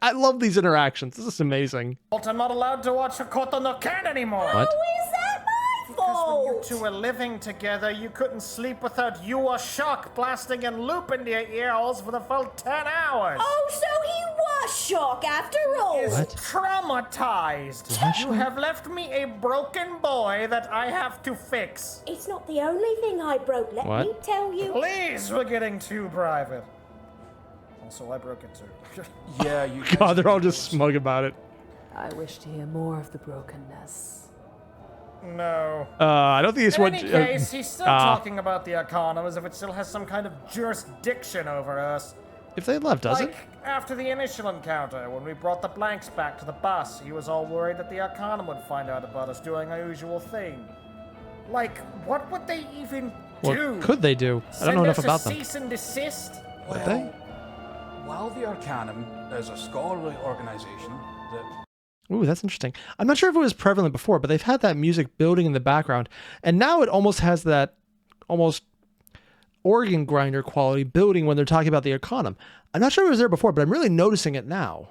I love these interactions. This is amazing. I'm not allowed to watch Hokoto no Ken anymore. What? Is that my Because when you fault? two were living together, you couldn't sleep without your shock blasting in loop into your ear holes for the full 10 hours. Oh, so he was shock after all. Is What? traumatized. You have left me a broken boy that I have to fix. It's not the only thing I broke, let What? me tell you. Please, we're getting too private. Also, I broke it too. Yeah, you. God, they're all just smug about it. I wish to hear more of the brokenness. No. I don't think it's In what. any case, he's still talking about the Arcanum as if it still has some kind of jurisdiction over us. If they left, does Like, it? after the initial encounter, when we brought the blanks back to the bus, he was all worried that the Arcanum would find out about us doing our usual thing. Like, what would they even do? What could they do? I don't know enough about Send them. us a cease and desist? Would they? While the Arcanum is a scholarly organisation that Ooh, that's interesting. I'm not sure if it was prevalent before, but they've had that music building in the background, and now it almost has that almost organ grinder quality building when they're talking about the Arcanum. I'm not sure it was there before, but I'm really noticing it now.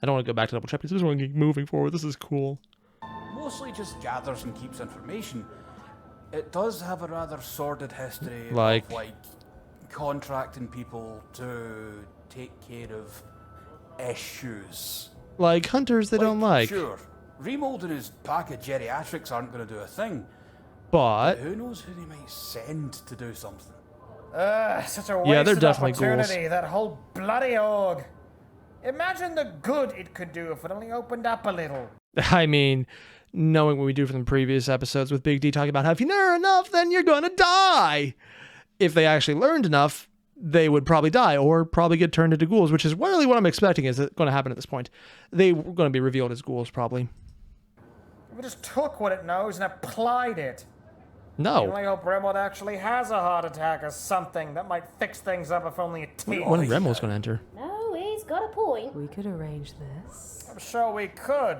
I don't want to go back to double check because I just want to keep moving forward. This is cool. mostly just gathers and keeps information, it does have a rather sordid history Like? of like contracting people to take care of issues. Like hunters they don't like. Sure, remolding his pack of geriatrics aren't going to do a thing. But Who knows who they might send to do something? Such a Yeah, they're wasted definitely ghouls. opportunity, that whole bloody org. Imagine the good it could do if it only opened up a little. I mean, knowing what we do from the previous episodes with Big D talking about how if you learn enough, then you're gonna die. If they actually learned enough, they would probably die or probably get turned into ghouls, which is really what I'm expecting is going to happen at this point. They were going to be revealed as ghouls, probably. If it just took what it knows and applied it. I No. only hope Remwood actually has a heart attack or something that might fix things up if only a teeny. When Remmel's going to enter. No, he's got a point. We could arrange this. I'm sure we could.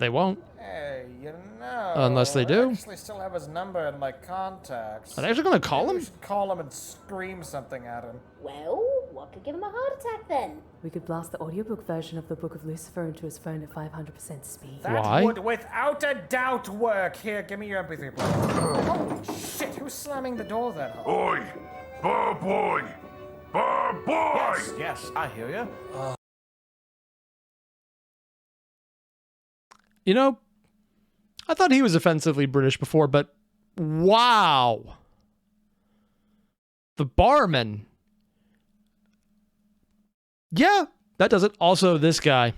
They won't. Hey, you know. Unless they do. I actually still have his number in my contacts. Are they actually gonna call Maybe him? we should call him and scream something at him. Well, what could give him a heart attack then? We could blast the audiobook version of the Book of Lucifer into his phone at 500% speed. That Why? would without a doubt work. Here, give me your MP3 player. Holy shit, who's slamming the door that hard? Oi! Bar boy! Bar boy! Yes, I hear you. You know, I thought he was offensively British before, but wow. The barman. Yeah, that does it. Also, this guy.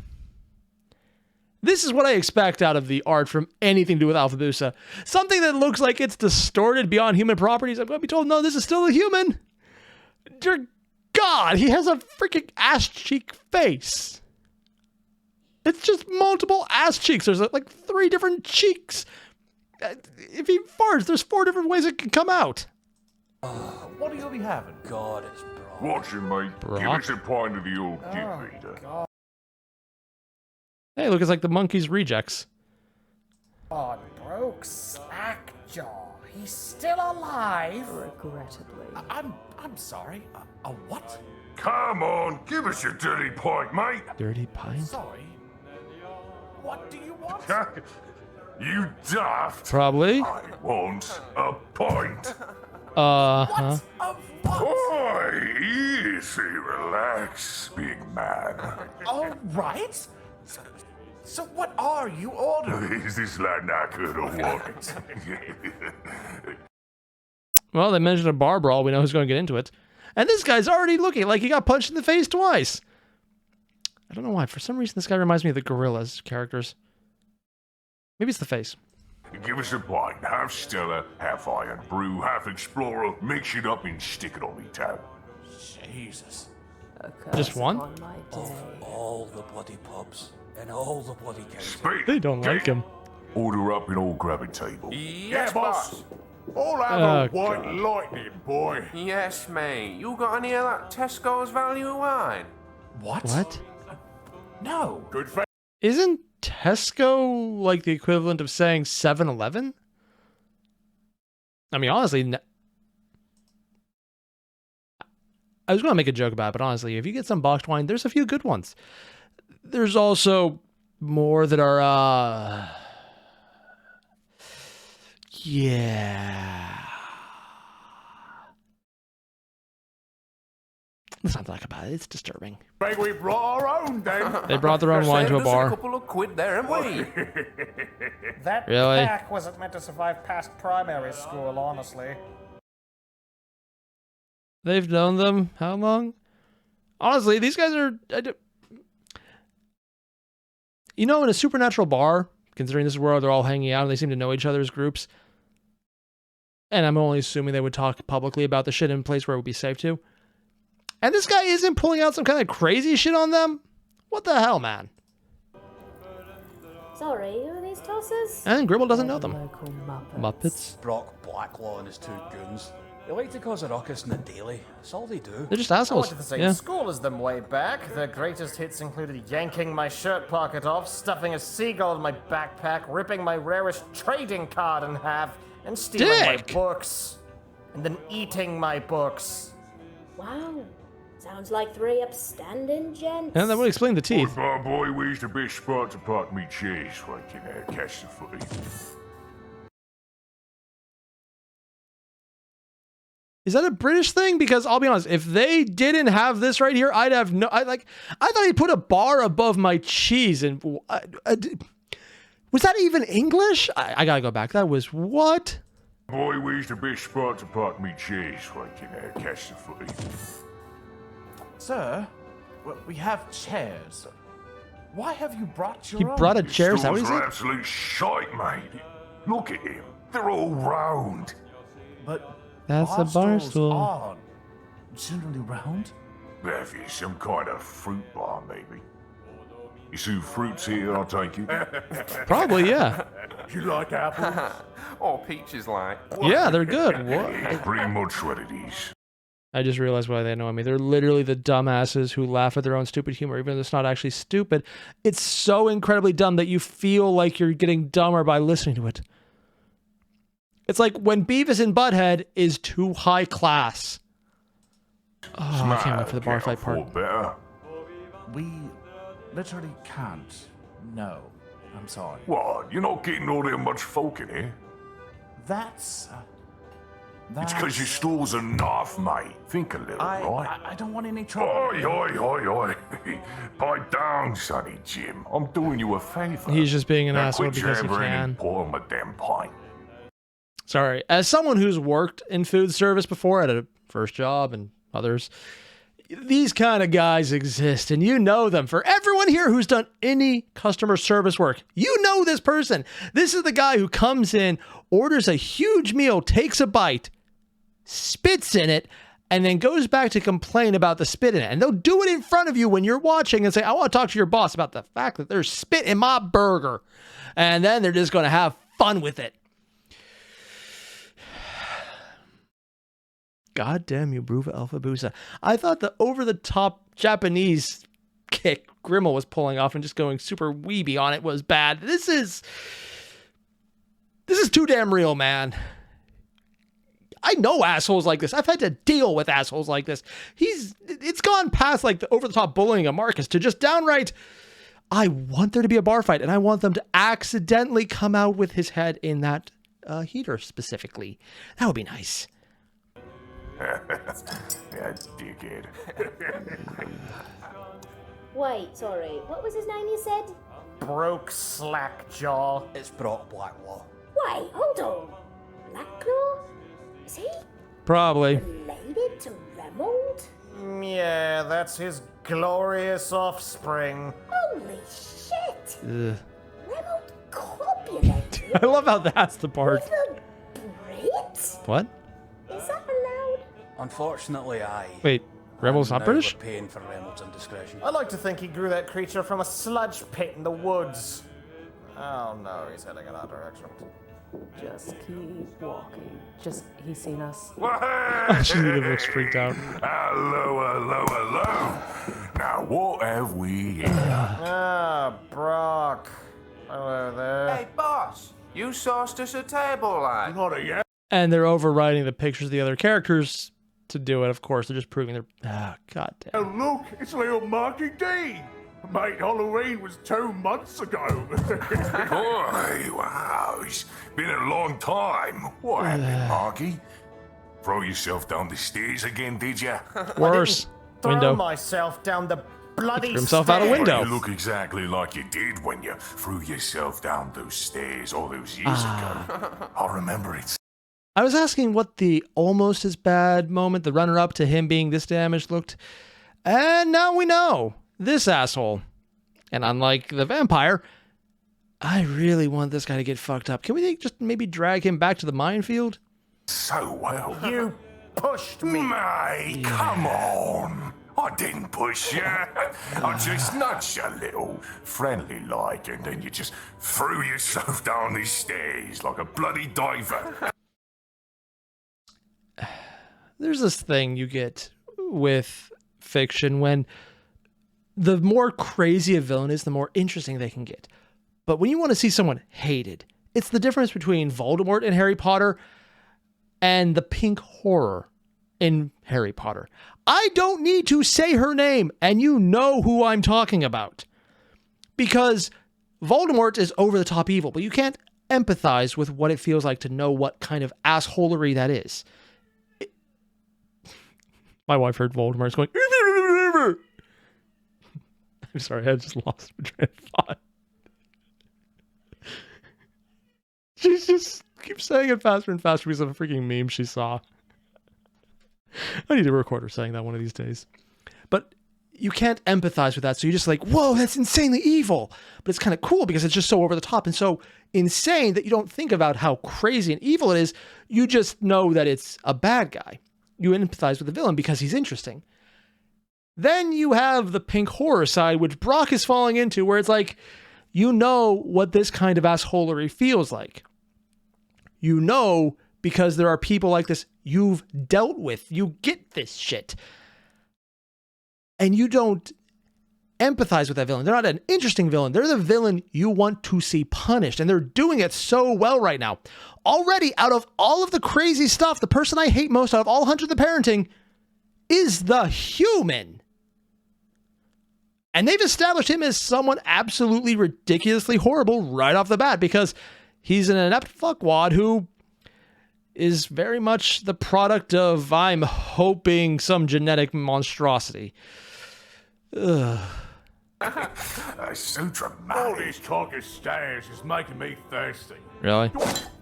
This is what I expect out of the art from anything to do with Alfabusa. Something that looks like it's distorted beyond human properties. I'm going to be told, no, this is still a human. Dear God, he has a freaking ass cheek face. It's just multiple ass cheeks. There's like 3 different cheeks. If he farts, there's 4 different ways it can come out. What do you be having? God, it's bro. Watch him, mate. Give Brock. us a pint of the old dip eater. God. Hey, look, it's like the monkey's rejects. God, broke Slackjaw. He's still alive. Regrettably. I'm sorry. A what? Come on, give us a dirty pint, mate. Dirty pint? Sorry. What do you want? You daft. Probably. I want a pint. Uh-huh. Of what? Oi, easy, relax, big man. All right. So what are you ordering? Is this like not good or what? Well, they mentioned a bar brawl. We know who's going to get into it. And this guy's already looking like he got punched in the face twice. I don't know why. For some reason, this guy reminds me of the Gorillas characters. Maybe it's the face. Give us a pint, half Stella, half Iron Brew, half Explorer, mix it up and stick it on me tab. Jesus. A curse Just one? upon my day. All the bloody pubs and all the bloody counties. Speak. They don't like him. Order up and all grab a table. Yeah, boss. I'll have Oh, a white God. lightning, boy. Yes, mate. You got any of that Tesco's value wine? What? What? No. Good fa- Isn't Tesco like the equivalent of saying 7-Eleven? I mean, honestly, I was going to make a joke about it, but honestly, if you get some boxed wine, there's a few good ones. There's also more that are, yeah. Let's not talk about it. It's disturbing. Think we brought our own then. They brought their own wine to a Saved us bar. a couple of quid there, haven't we? That Really? pack wasn't meant to survive past primary school, honestly. They've known them how long? Honestly, these guys are... You know, in a supernatural bar, considering this is where they're all hanging out and they seem to know each other as groups, and I'm only assuming they would talk publicly about the shit in a place where it would be safe to, and this guy isn't pulling out some kind of crazy shit on them? What the hell, man? Sorry, who are these tossers? And Gribble doesn't know them. Local Muppets. Muppets. Brock Blacklaw and his 2 goons. They like to cause a ruckus in the daily. That's all they do. They're just I assholes. went to the same Yeah. school as them way back. Their greatest hits included yanking my shirt pocket off, stuffing a seagull in my backpack, ripping my rarest trading card in half, and stealing my Dick! books. And then eating my books. Wow. Sounds like 3 upstanding gents. And that would explain the teeth. Old bar boy, where's the best spot to park me chairs so I can catch the footy? Is that a British thing? Because I'll be honest, if they didn't have this right here, I'd have no... I thought he put a bar above my cheese. And was that even English? I gotta go back. That was what? Boy, where's the best spot to park me chairs so I can catch the footy? Sir, we have chairs. Why have you brought your He own? brought a chair. Is that what Stores he are said? absolute shite, mate. Look at him. They're all round. But That's a bar bar stools stool. are generally round. Have you some kind of fruit bar, maybe? You see fruits here, I'll take it. Probably, yeah. You like apples? Or peaches like. Yeah, they're good. What? Pretty much what it is. I just realized why they annoy me. They're literally the dumbasses who laugh at their own stupid humor, even though it's not actually stupid. It's so incredibly dumb that you feel like you're getting dumber by listening to it. It's like when Beavis and Butthead is too high class. Oh, I can't wait for the bar fight part. We literally can't. No, I'm sorry. What? You're not getting all that much folk in here? That's... It's because your stall's enough, mate. Think a little, right? I don't want any trouble. Oi. Pipe down, Sonny Jim. I'm doing you a favor. He's just being an now asshole quit because he jabbering can. and pour him a damn pint. Sorry. As someone who's worked in food service before at a first job and others, these kind of guys exist and you know them. For everyone here who's done any customer service work, you know this person. This is the guy who comes in, orders a huge meal, takes a bite, spits in it, and then goes back to complain about the spit in it. And they'll do it in front of you when you're watching and say, I want to talk to your boss about the fact that there's spit in my burger. And then they're just going to have fun with it. God damn you, Bruva Alfabusa. I thought the over-the-top Japanese kick Grimmel was pulling off and just going super weeby on it was bad. This is too damn real, man. I know assholes like this. I've had to deal with assholes like this. It's gone past like the over-the-top bullying of Marcus to just downright, I want there to be a bar fight and I want them to accidentally come out with his head in that heater specifically. That would be nice. Yeah, dickhead. Wait, sorry. What was his name you said? Broke Slackjaw. It's Brock Blacklaw. Wait, hold on. Blacklaw? Is he Probably. related to Remold? Yeah, that's his glorious offspring. Holy shit! Ugh. Remold copulated I love how that's the part. with a Brit? What? Is that allowed? Unfortunately, Wait, Rebel's not Now British? we're paying for Reynolds' indiscretion. I like to think he grew that creature from a sludge pit in the woods. Oh no, he's heading in that direction. Just keep walking. He's seen us. She looks freaked out. Hello. Now, what have we here? Ah, Brock. Hello there. Hey, boss, you sauced us a table, lad. Not a yet. And they're overriding the pictures of the other characters to do it, of course. They're just proving they're... Ah, god damn. Oh, look, it's little Marky D. Mate, Halloween was 2 months ago. Boy, wow, it's been a long time. What happened, Marky? Throw yourself down the stairs again, did ya? Worse. Throw Window. myself down the bloody Threw himself out a stairs. window. You look exactly like you did when you threw yourself down those stairs all those years ago. I remember it. I was asking what the almost as bad moment, the runner-up to him being this damaged, looked. And now we know. This asshole. And unlike the vampire, I really want this guy to get fucked up. Can we just maybe drag him back to the minefield? So well. You pushed me. Mate, come on. I didn't push you. I just nudged you a little, friendly like, and then you just threw yourself down these stairs like a bloody diver. There's this thing you get with fiction when the more crazy a villain is, the more interesting they can get. But when you want to see someone hated, it's the difference between Voldemort in Harry Potter and the pink horror in Harry Potter. I don't need to say her name, and you know who I'm talking about. Because Voldemort is over-the-top evil, but you can't empathize with what it feels like to know what kind of assholery that is. My wife heard Voldemort's going... I'm sorry, I just lost my train of thought. She just keeps saying it faster and faster because of a freaking meme she saw. I need to record her saying that one of these days. But you can't empathize with that, so you're just like, whoa, that's insanely evil. But it's kind of cool because it's just so over the top and so insane that you don't think about how crazy and evil it is. You just know that it's a bad guy. You empathize with the villain because he's interesting. Then you have the pink horror side, which Brock is falling into, where it's like, you know what this kind of assholery feels like. You know because there are people like this you've dealt with. You get this shit. And you don't empathize with that villain. They're not an interesting villain. They're the villain you want to see punished. And they're doing it so well right now. Already, out of all of the crazy stuff, the person I hate most out of all Hunter the Parenting is the human. And they've established him as someone absolutely ridiculously horrible right off the bat because he's an inept fuckwad who is very much the product of, I'm hoping, some genetic monstrosity. Ugh. So dramatic. All this talk of stairs is making me thirsty. Really?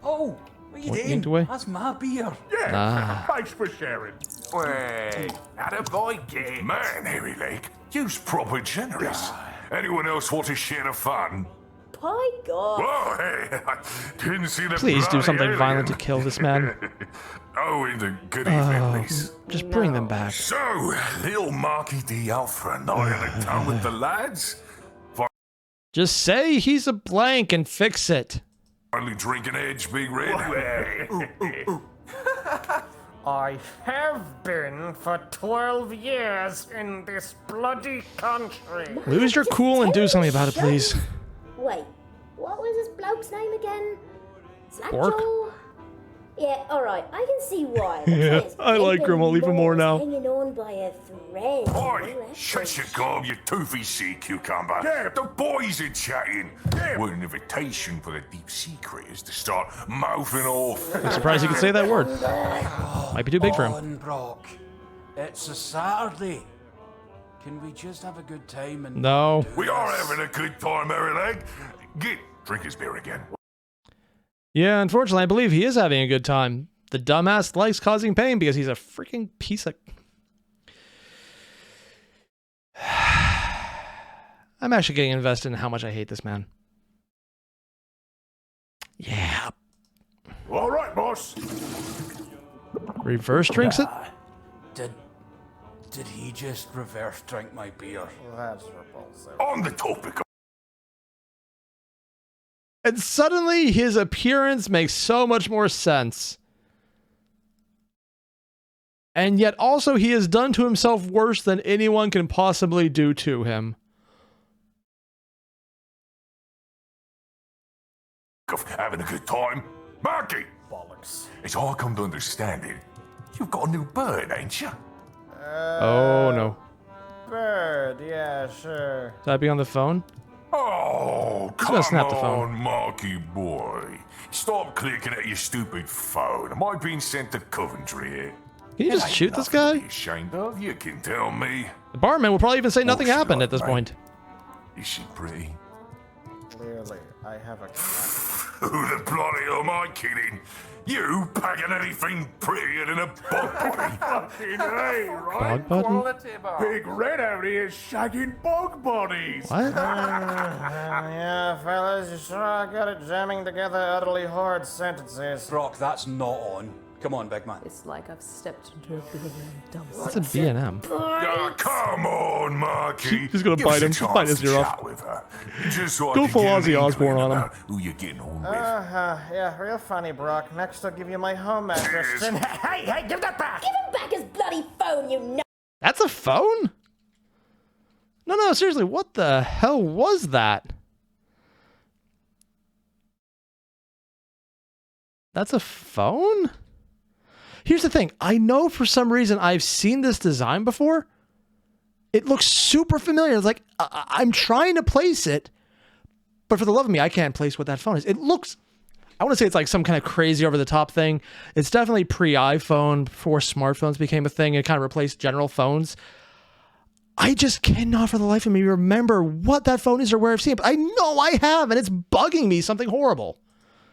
Oh, what are you doing? Yanked away? That's my beer. Yeah, thanks for sharing. Wait, attaboy, game. Man, hairy leg, you's proper generous. Anyone else want to share the fun? By God. Whoa, hey, I didn't see the Please do bloody something alien. violent to kill this man. Oh, in the good evening, please. Just bring them back. So, little Marky D. Alpha and I in the town with the lads. Just say he's a blank and fix it. Finally drinking edge, Big Red. I have been for 12 years in this bloody country. Lose your cool and do something about it, please. Wait, what was this bloke's name again? Bork? Slackjaw? Yeah, alright, I can see why. Yeah, I like Grimwald even more now. Hanging on by a thread. Oi, shut your gob, you toothy sea cucumber. Yeah. The boys are chatting. Yeah. What an invitation for the deep secret is to start mouthing off. I'm surprised you could say that word. Might be too big for him. On, Brock. It's a Saturday. Can we just have a good time and No. We are having a good time, Hairy Leg. Drink his beer again. Yeah, unfortunately, I believe he is having a good time. The dumbass likes causing pain because he's a freaking piece of... I'm actually getting invested in how much I hate this man. Yeah. All right, boss. Reverse drinks it? Did he just reverse drink my beer? That's repulsive. On the topic of And suddenly his appearance makes so much more sense. And yet also he has done to himself worse than anyone can possibly do to him. having a good time. Marky! Bollocks. It's all come to understand it. You've got a new bird, ain't you? Oh no. Bird, yeah, sure. Should I be on the phone? Oh, gonna come snap the phone. on, Marky boy. Stop clicking at your stupid phone. Am I being sent to Coventry here? Can you just Ain't shoot this nothing to guy? be ashamed of, you can tell me. The barman will probably even say nothing she happened like, at this mate? point. Is she pretty? Clearly, I have a cat. Who the bloody hell am I kidding? You packing anything prettier than a bog body? Fucking hey, right? Bog buddy? Quality bar. Big Red out here shagging bog bodies. What? Yeah, fellas, you sure are good at jamming together utterly horrid sentences. Brock, that's not on. Come on, big man. It's like I've stepped into a bit of a dumpster. What's a B&M? Ah, come on, Marky. He's gonna Give bite us a him. chance Bite his to ear off. chat with her. Just so I Go can full get an Ozzy Osbourne inkling on him. about who you're getting on with. Yeah, real funny, Brock. Next, I'll give you my home address. Cheers. And hey, give that back! Give him back his bloody phone, you know. That's a phone? No, seriously, what the hell was that? That's a phone? Here's the thing. I know for some reason I've seen this design before. It looks super familiar. It's like, I'm trying to place it, but for the love of me, I can't place what that phone is. It looks, I want to say it's like some kind of crazy over-the-top thing. It's definitely pre-iPhone, before smartphones became a thing. It kind of replaced general phones. I just cannot for the life of me remember what that phone is or where I've seen it, but I know I have, and it's bugging me something horrible.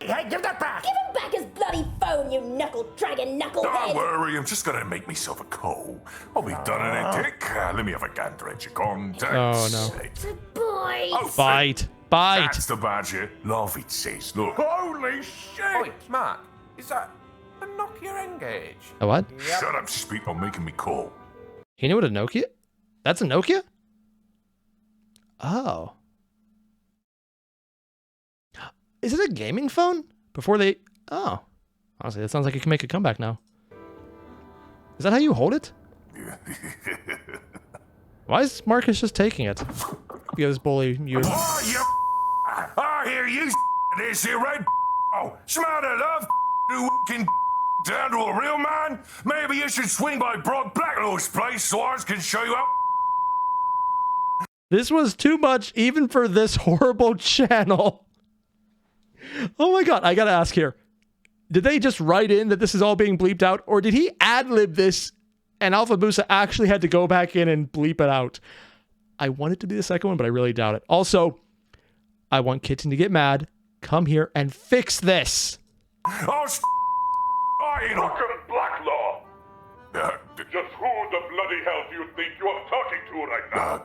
Hey, give that back! Give him back his bloody phone, you knuckle-dragging Don't knucklehead. worry, I'm just gonna make myself a call. I'll be done in a tick. Let me have a gander at your contacts. Oh, no. Good boy. Oh, Bite. Bite. That's the badger. Love it says. Look. Holy shit! Oi, Mark, is that a Nokia Engage? A what? Shut up, speak. I'm making me call. You know what a Nokia? That's a Nokia? Oh. Is it a gaming phone? Before they... Oh. Honestly, that sounds like it can make a comeback now. Is that how you hold it? Why is Marcus just taking it? Because bully you. Oh, you I hear you this here red smart enough who can down to a real man. Maybe you should swing by Brock Blacklaw's place so ours can show you how. This was too much even for this horrible channel. Oh my god, I gotta ask here. Did they just write in that this is all being bleeped out, or did he ad-lib this and Alfabusa actually had to go back in and bleep it out? I want it to be the second one, but I really doubt it. Also, I want Kitten to get mad, come here, and fix this. Oh, I ain't Fucking Blacklaw! Just who the bloody hell do you think you are talking to right now?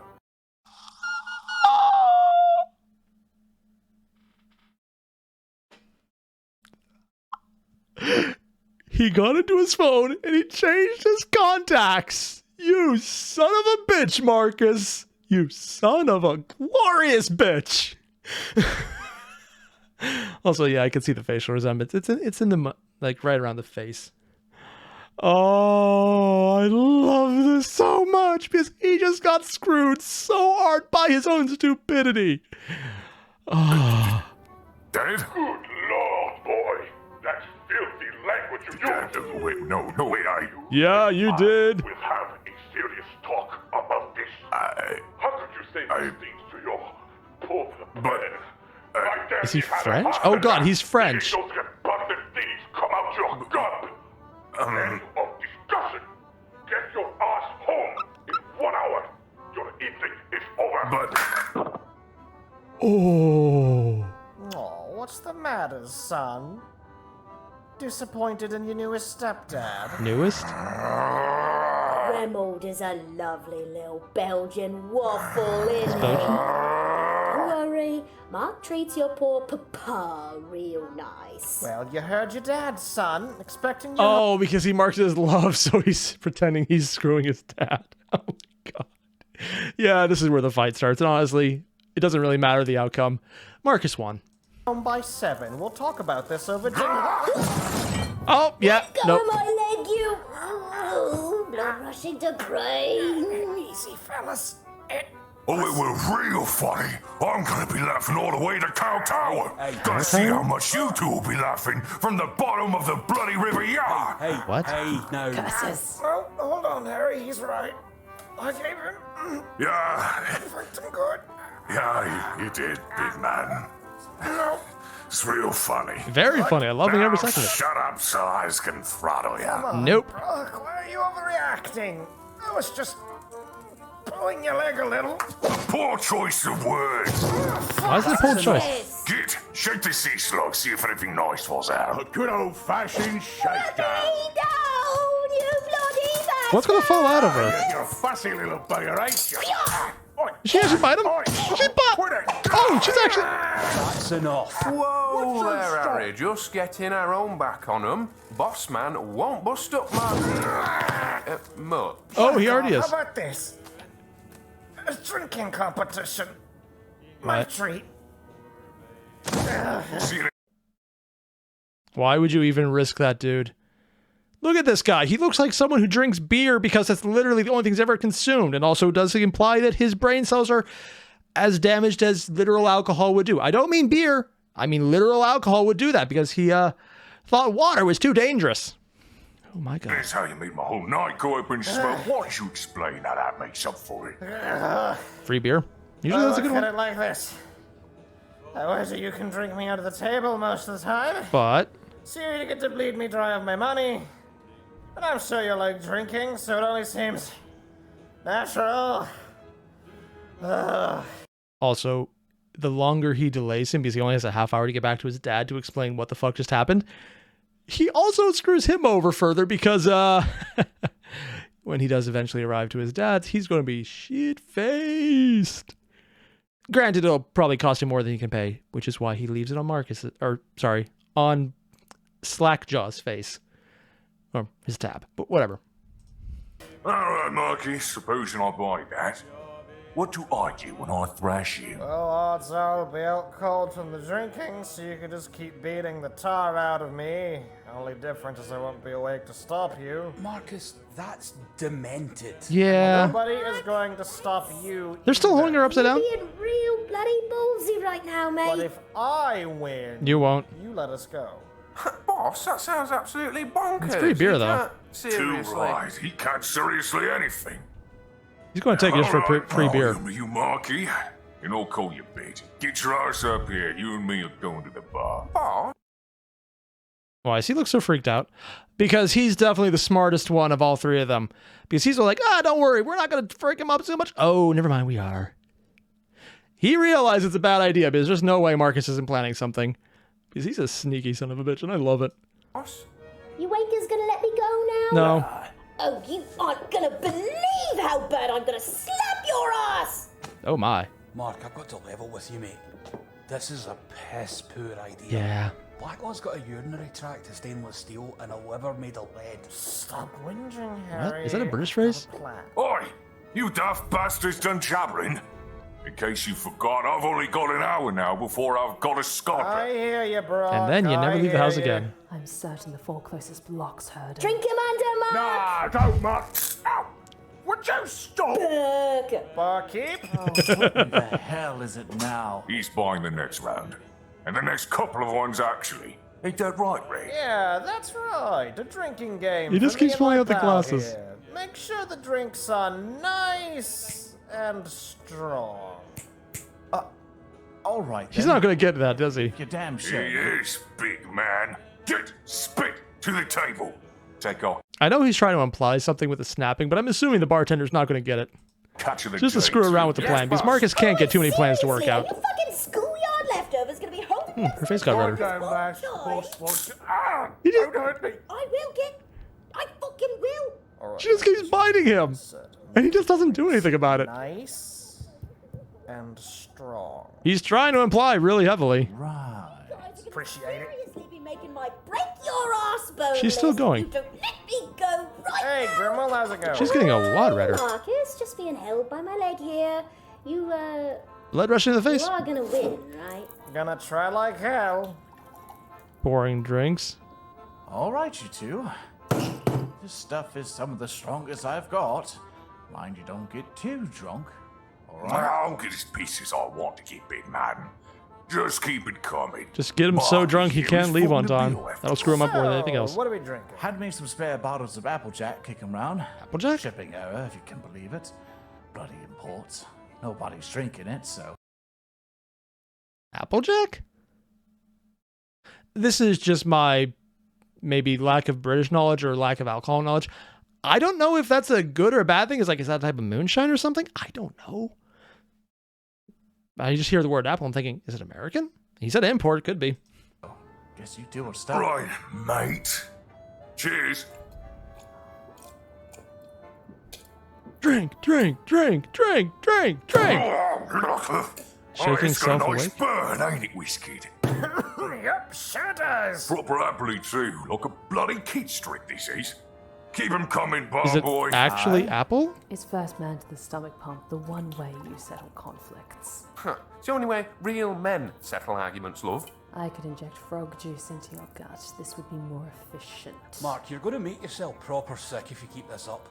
He got into his phone and he changed his contacts. You son of a bitch, Marcus. You son of a glorious bitch. Also, yeah, I can see the facial resemblance. It's in the like right around the face. Oh, I love this so much because he just got screwed so hard by his own stupidity. Oh. Dave? Good lord, boy. That's filthy language you use. Wait, no, wait, Yeah, you did. We'll have a serious talk about this. How could you say these things to your poor But, is he French? Oh god, he's French. Those repugnant things come out your gut. End of discussion. Get your ass home in 1 hour. Your evening is over. But, Oh. Oh, what's the matter, son? Disappointed in your newest stepdad? Newest? Remold is a lovely little Belgian waffle, isn't it? Don't worry, Mark treats your poor papa real nice. Well, you heard your dad, son. Expecting you. Oh, because he marked it as love, so he's pretending he's screwing his dad. Oh my god. Yeah, this is where the fight starts, and honestly, it doesn't really matter the outcome. Marcus won. Home by 7. We'll talk about this over dinner. Oh, yeah. Go Nope. my leg, you! Oh, blood rushing to brain. Easy, fellas. oh, it was real funny. I'm gonna be laughing all the way to Cow Tower. Gonna see how much you two will be laughing from the bottom of the bloody river yard. Hey, What? Hey, no. Oh, hold on, Harry. He's right. I gave him Yeah, something good. yeah, you did, big man. No. It's real funny. Very funny. I love it every second of it. Shut up so I can throttle you. Nope. Brooke, why are you overreacting? I was just pulling your leg a little. Poor choice of words. Why is it a poor choice? Git, shake the sea slug, see if anything nice falls out. A good old-fashioned shakedown. Down, you bloody bastard! What's gonna fall out of her? You're a fussy little bugger, ain't you? Did she actually bite him? She bite. Oh, she's actually. That's enough. Whoa there, Harry. Just getting our own back on them. Boss man won't bust up much. Oh, he already How is. about this? A drinking competition. My What? treat. See you Why would you even risk that, dude? Look at this guy. He looks like someone who drinks beer because that's literally the only thing he's ever consumed. And also, does it imply that his brain cells are as damaged as literal alcohol would do? I don't mean beer. I mean literal alcohol would do that because he thought water was too dangerous. Oh my god. That's how you made my whole night go open and smell. Why don't you explain how that makes up for it? Free beer? Usually that's a good Look at one. it like this. How is it you can drink me under the table most of the time? But So you get to bleed me dry of my money. And I'm sure you like drinking, so it only seems natural. also, the longer he delays him, because he only has a half hour to get back to his dad to explain what the fuck just happened, he also screws him over further because when he does eventually arrive to his dad's, he's going to be shit-faced. Granted, it'll probably cost him more than he can pay, which is why he leaves it on on Slackjaw's face. Or his tab, but whatever. All right, Marky, supposing I buy that. What do I do when I thrash you? Well, odds are I'll be out cold from the drinking, so you can just keep beating the tar out of me. Only difference is I won't be awake to stop you. Marcus, that's demented. Yeah. Nobody is going to stop you. They're still holding her upside down. You're being real bloody ballsy right now, mate. But if I win, You won't. you let us go. Boss, that sounds absolutely bonkers. It's free beer, You though. can't Too Seriously. right. He can't seriously anything. He's going to take it just for Alright, free beer. You Marky. And I'll call you bitch. Get your ass up here. You and me are going to the bar. Boss? Why does he look so freaked out? Because he's definitely the smartest one of all three of them. Because he's all like, don't worry, we're not going to freak him up so much. Oh, never mind, we are. He realizes it's a bad idea, because there's no way Marcus isn't planning something. Because he's a sneaky son of a bitch, and I love it. Boss? You wankers gonna let me go now? No. Oh, you aren't gonna believe how bad I'm gonna slap your ass! Oh my. Mark, I've got to level with you, mate. This is a piss poor idea. Yeah. Blacklaw's got a urinary tract of stainless steel and a liver made of lead. Stop whinging, Harry. What? Is that a British phrase? Have a plan. Oi! You daft bastards done jabbering. In case you forgot, I've only got an hour now before I've got a I Scotland. hear you, bro. And then you never leave the house again. I'm certain the 4 closest blocks heard. Drink Commander Mark! Nah, don't, Mark. Ow! Would you stop? Burger. Barkeep. What the hell is it now? He's buying the next round. And the next couple of ones, actually. Ain't that right, Ray? Yeah, that's right. A drinking game. He just for me keeps and pulling my out the pal glasses. here. Make sure the drinks are nice and strong. All right, He's then. not going to get that, does he? You're damn He sure. is, big man. Get spit to the table. Take off. I know he's trying to imply something with the snapping, but I'm assuming the bartender's not going to get it. Catch the Just to screw around with the plan, because Marcus can't get too many plans to work Seriously, out. Are your fucking schoolyard leftovers gonna be holding Her face got redder. Ah! He just, Don't hurt me. I fucking will! All she just keeps biting him. And he just doesn't do anything about it. Nice and strong. He's trying to imply really heavily. Right. Appreciate it. Seriously be making my break your ass bone. She's still going. You don't let me go right Hey, now. Grimwell, how's it going? She's getting a lot redder. Marcus, just being held by my leg here. You Blood rushing in the face. are gonna win, right? Gonna try like hell. Pouring drinks. All right, you two. This stuff is some of the strongest I've got. Mind you don't get too drunk. All right. I'll get as pieces I want to get, big man. Just keep it coming. Just get him so Mark drunk he here can't is leave on footing the time. bill after That'll screw him up more than anything else. What are we drinking? Had me some spare bottles of Applejack kicking round. Applejack? Shipping error, if you can believe it. Bloody imports. Nobody's drinking it, so. Applejack? This is just my maybe lack of British knowledge or lack of alcohol knowledge. I don't know if that's a good or a bad thing. Is that a type of moonshine or something? I don't know. I just hear the word apple. I'm thinking, is it American? He said import. Could be. Guess you two will start. Right, mate. Cheers. Drink, drink, drink, drink, drink, drink. Shaking It's got a nice self-awake. burn, ain't it, Whiskey? Yep, sure does. Proper happily too, like a bloody kid strip this is. Keep 'em coming, bar Is it boy. actually apple? Is first man to the stomach pump the one way you settle conflicts? Huh. It's the only way real men settle arguments, love. I could inject frog juice into your gut. This would be more efficient. Mark, you're going to make yourself proper sick if you keep this up.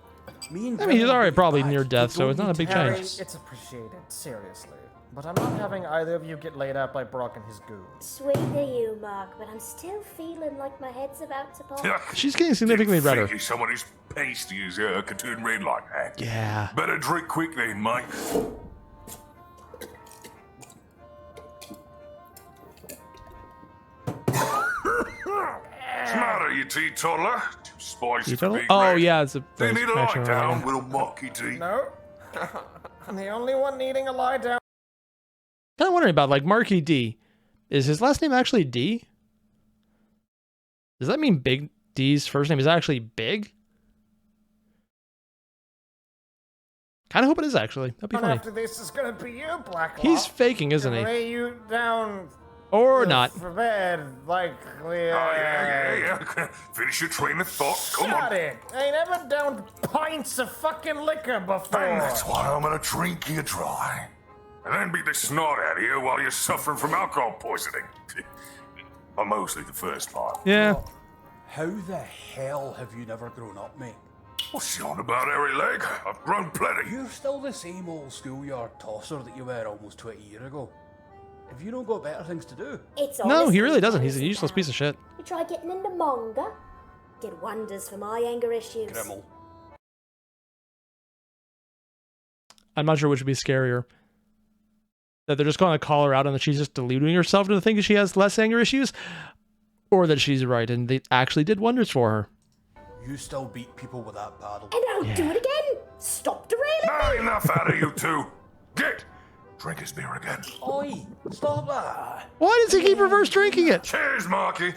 Me and I mean, he's Grim will already be probably back. near death, You so don't it's not a need big to- Harry, change. it's appreciated, seriously. But I'm not having either of you get laid out by Brock and his goons. Sweet of you, Mark, but I'm still feeling like my head's about to pop. She's getting significantly Didn't redder. figure someone as pasty as her could turn red like that. Yeah. Better drink quick then, mate. What's the matter, you teetotaler? Too spicy You for total? me, Oh man. yeah, it's a They need a lie connection down, with little monkey tea. No. I'm the only one needing a lie down. Kind of wondering about like Marky D. Is his last name actually D? Does that mean Big D's first name is actually Big? Kind of hope it is actually. That'd be And funny. after this is gonna be you, Blacklaw. He's faking, isn't he? Lay you down Or not. for bed, like Oh, yeah. Finish your train of thought. Come Shut on. it! I ain't never downed pints of fucking liquor before. And that's why I'm gonna drink you dry. And then beat the snot out of you while you're suffering from alcohol poisoning. But mostly the first part. Yeah. How the hell have you never grown up, mate? What's you on about, hairy leg? I've grown plenty. You're still the same old schoolyard tosser that you were almost 20 years ago. Have you not got better things to do? It's No, he honestly really doesn't. He's a close useless now. piece of shit. You try getting into manga. Did wonders for my anger issues. Grimmel. I'm not sure which would be scarier. That they're just going to call her out and that she's just deluding herself into thinking she has less anger issues, or that she's right and they actually did wonders for her. You still beat people with that paddle. And I'll do it again. Stop derailing Not me. enough out of you two. Get! Drink his beer again. Oi, stop that. Why does he keep reverse drinking it? Cheers, Marky.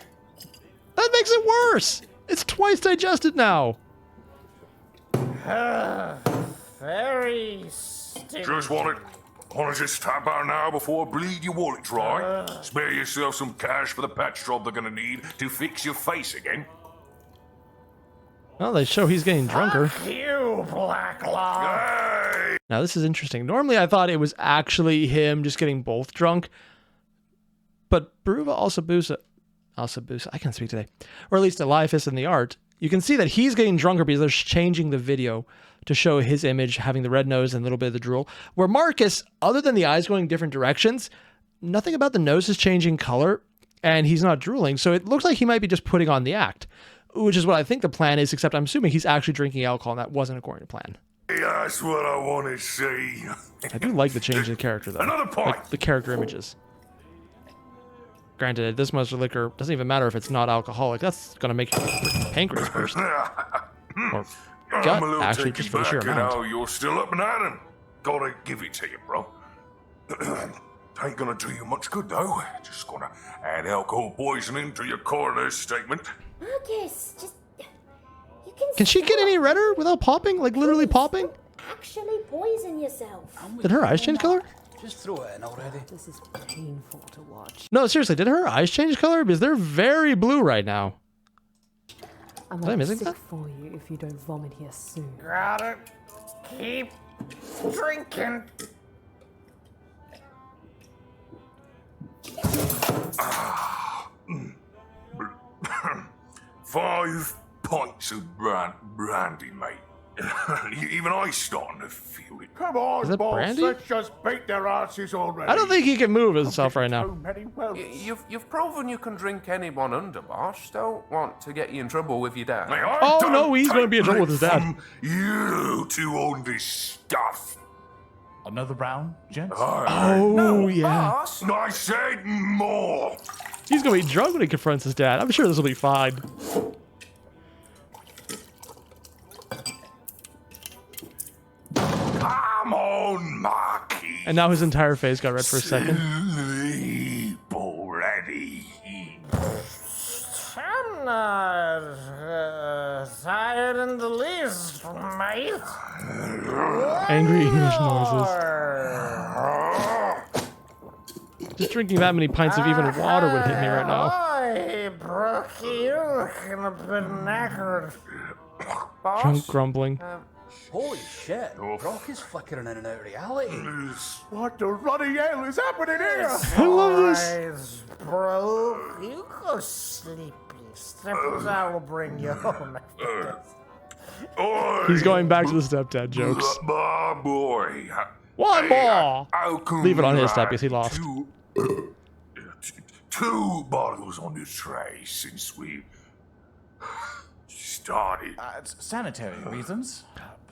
That makes it worse. It's twice digested now. Very sticky. Just want to just tap out now before I bleed your wallet dry. Spare yourself some cash for the patch job they're gonna need to fix your face again. Well, they show he's getting drunker. You, Blacklaw. Hey! Now, this is interesting. Normally, I thought it was actually him just getting both drunk. But Bruva Alfabusa, I can't speak today. Or at least Elias in the art. You can see that he's getting drunker because they're changing the video to show his image having the red nose and a little bit of the drool. Where Marcus, other than the eyes going different directions, nothing about the nose is changing color, and he's not drooling. So it looks like he might be just putting on the act, which is what I think the plan is, except I'm assuming he's actually drinking alcohol, and that wasn't according to plan. That's what I want to see. I do like the change in the character, though. Another point. Like the character images. Granted, this much liquor doesn't even matter if it's not alcoholic. That's going to make your pancreas burst. Or I'm gut, a little actually, taken just for the sheer back, you amount. know, you're still up and at 'em. Gotta give it to you, bro. Ain't gonna do you much good, though. Just gonna add alcohol poisoning to your coroner's statement. Marcus, just... You Can she get any redder without popping? Like, literally popping? actually poison yourself. Did her eyes change color? Just throw it in already. This is painful to watch. No, seriously, did her eyes change color? Because they're very blue right now. I'm Was I missing sick that? for you if you don't vomit here soon. Gotta keep drinking. 5 pints of brandy, mate. Even I starting to feel it. Come on, Is that boss, brandy? let's just beat their asses already. I don't think he can move himself right So now. many welts. You've proven you can drink anyone under, boss. Don't want to get you in trouble with your dad. Mate, I Oh, don't no, he's gonna be in take trouble with his dad. from You two own this stuff. Another round, gents? Oh, yeah. Boss? I said more. He's going to be drunk when he confronts his dad. I'm sure this will be fine. Come on, Marky. And now his entire face got red for a second. Sleep already. I'm not tired in the least, mate. Angry English noises. Just drinking that many pints of even water would hit me right now. Hey, Brookie, you're looking a bit knackered. Boss? Drunk grumbling. Holy shit. Brock is flickering in and out of reality. What the bloody hell is happening here? I love this. Guys, bro, you go sleepy. Stepdad will bring you home after this. He's going back to the stepdad jokes. My boy. One Hey, more. how come Leave it on you his step had because he lost. Two bottles on the tray since we started. It's sanitary reasons.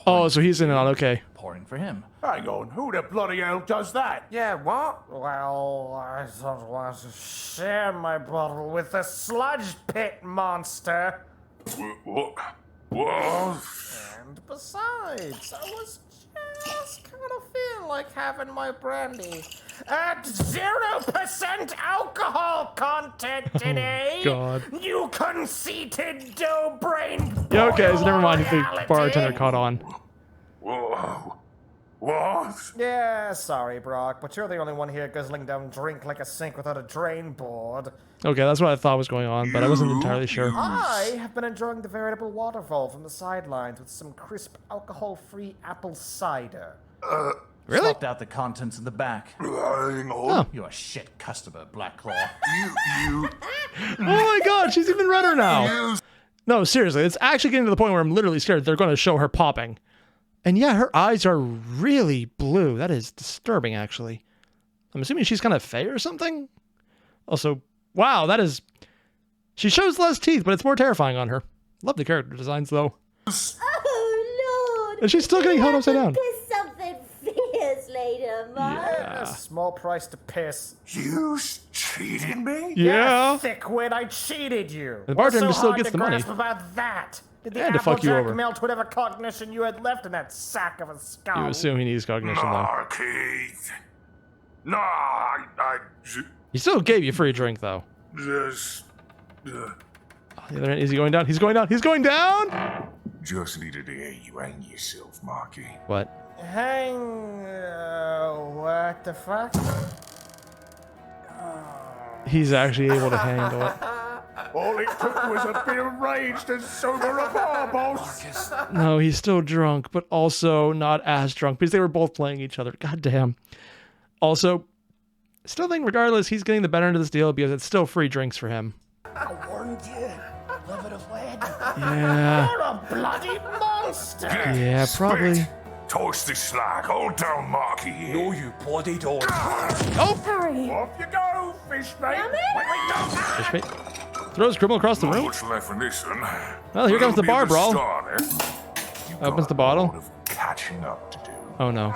Oh, so he's in on okay. Pouring for him. Hang on, who the bloody hell does that? Yeah, what? Well, I don't want to share my bottle with the sludge pit monster. What? What? And besides, I was just kind of feel like having my brandy at 0% alcohol content today. God. You conceited dough brain. Yeah, okay, so never mind if the bartender caught on. Whoa. What? Yeah, sorry, Brock, but you're the only one here guzzling down drink like a sink without a drain board. Okay, that's what I thought was going on, but I wasn't entirely sure. I have been enjoying the veritable waterfall from the sidelines with some crisp alcohol-free apple cider. Really? Swapped out the contents in the back. Hang on. Oh. You're a shit customer, Black Claw. You. Oh my god, she's even redder now. No, seriously, it's actually getting to the point where I'm literally scared they're going to show her popping. And yeah, her eyes are really blue. That is disturbing, actually. I'm assuming she's kind of fey or something? Also, wow, that is... She shows less teeth, but it's more terrifying on her. Love the character designs, though. Oh, Lord. And she's still getting held upside down. Piss something fierce later, Mark. Yeah, small price to piss. You cheated me? Yeah. Thickwit, I cheated you. The bartender What's so still hard gets to the money. grasp about that? Did the And to fuck you Applejack over. melt whatever cognition you had left in that sack of a skull? You assume he needs cognition, though. Nah, Keith. Nah, I He still gave you a free drink, though. just... On the other hand, is he going down? He's going down. He's going down! Just needed to hear you hang yourself, Marky. What? Hang... what the fuck? He's actually able to handle it. All it took was a bit of rage to sober a bar, boss. No, he's still drunk, but also not as drunk because they were both playing each other. God damn. Also, still think regardless, he's getting the better end of this deal because it's still free drinks for him. I warned you. Liver of lead. Yeah. You're a bloody monster! Yeah, probably. Toast the slag. Hold down, Marky. No, you bloody don't. Oh! Harry! Off you go, fish mate. Wait, no. Fish bait. Throws Criminal across the Not room. much left in this one. Well, here comes the bar brawl. You've Opens got the bottle. a lot of catching up to do. Oh no.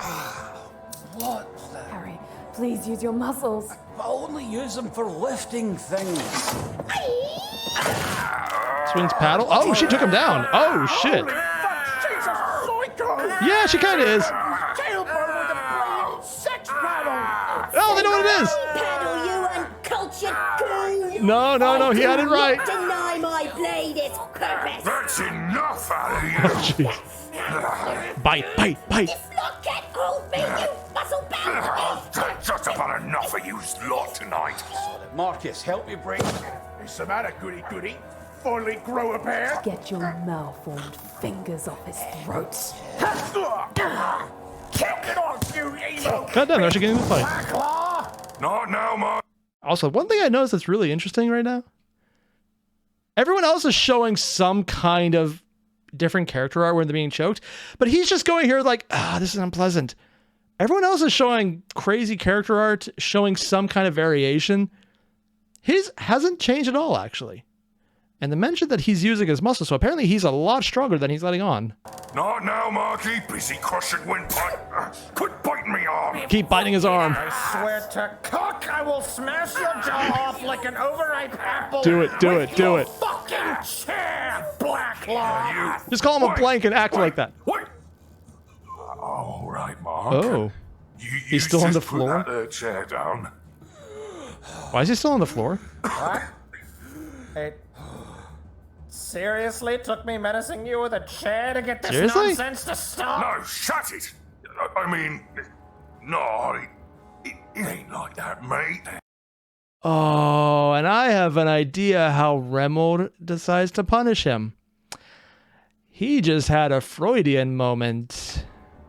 What? Harry, please use your muscles. I only use them for lifting things. Swings paddle. Oh, she took him down. Oh, shit. She's a psycho. Yeah, she kind of is. Jailbird with a playing sex paddle. Oh, they know what it is. Paddle, you uncultured goon! No, no, no, he had it right. Deny my blade its purpose! That's enough out of you. Oh, jeez. Bite, bite, bite. This lot can't hold me, you muscle-bound! That's just about enough of you lot tonight. Marcus, help me break. What's the matter, goody goody? Finally grow a pair? Get your malformed fingers off his throat. Take it off, you emo. God damn, they're actually getting in the fight. Claw? Not now, Mark. Also, one thing I noticed that's really interesting right now. Everyone else is showing some kind of different character art when they're being choked, but he's just going here like, this is unpleasant. Everyone else is showing crazy character art, showing some kind of variation. His hasn't changed at all, actually. And the mention that he's using his muscles, so apparently he's a lot stronger than he's letting on. Not now, Marky. Busy crushing windpipe. Quit biting me arm. Keep biting his arm. I swear to cock, I will smash your jaw off like an overripe apple. Do it, do with it, do your it. Fucking chair, Black Law. Just call him a blank and act like that. Wait. All right, Mark. Oh. He's still on the floor? Put that chair down. Why is he still on the floor? What? It seriously took me menacing you with a chair to get this Seriously? nonsense to stop? No, shut it. I mean, no, it ain't like that, mate. Oh, and I have an idea how Remold decides to punish him. He just had a Freudian moment.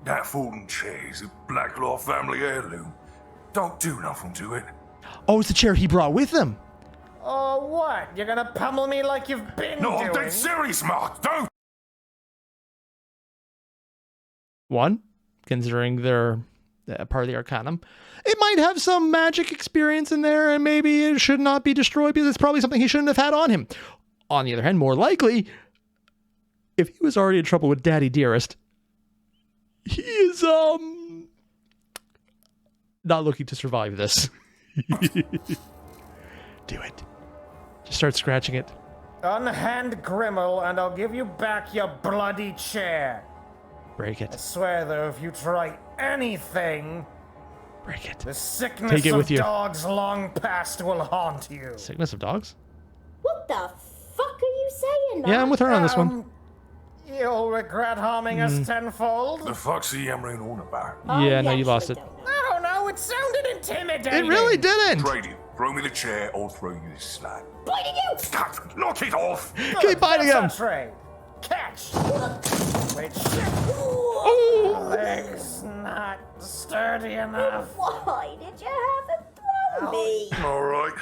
That folding chair is a Blacklaw family heirloom. Don't do nothing to it. Oh, it's the chair he brought with him. Oh, what? You're gonna pummel me like you've been No, doing? I'm dead serious, Mark. Don't. One, considering they're part of the Arcanum, it might have some magic experience in there, and maybe it should not be destroyed because it's probably something he shouldn't have had on him. On the other hand, more likely, if he was already in trouble with Daddy Dearest, he is not looking to survive this. Do it. Just start scratching it. Unhand Grimmel, and I'll give you back your bloody chair. Break I it. swear, though, if you try anything, Break it. the sickness Take it of with you. dogs long past will haunt you. Sickness of dogs? What the fuck are you saying, Yeah, I'm with her on this one. You'll regret harming us tenfold. The fuck's he yammering on about? Yeah, no, you lost it. I don't know, it sounded intimidating. It really didn't. Trade you. Throw me the chair, I'll throw you this slag. Biting you! Cut! Knock it off! Keep biting him. That's a trade. Catch. Wait, shit. Oh. Leg's not sturdy enough. Why did you have to throw me? All right.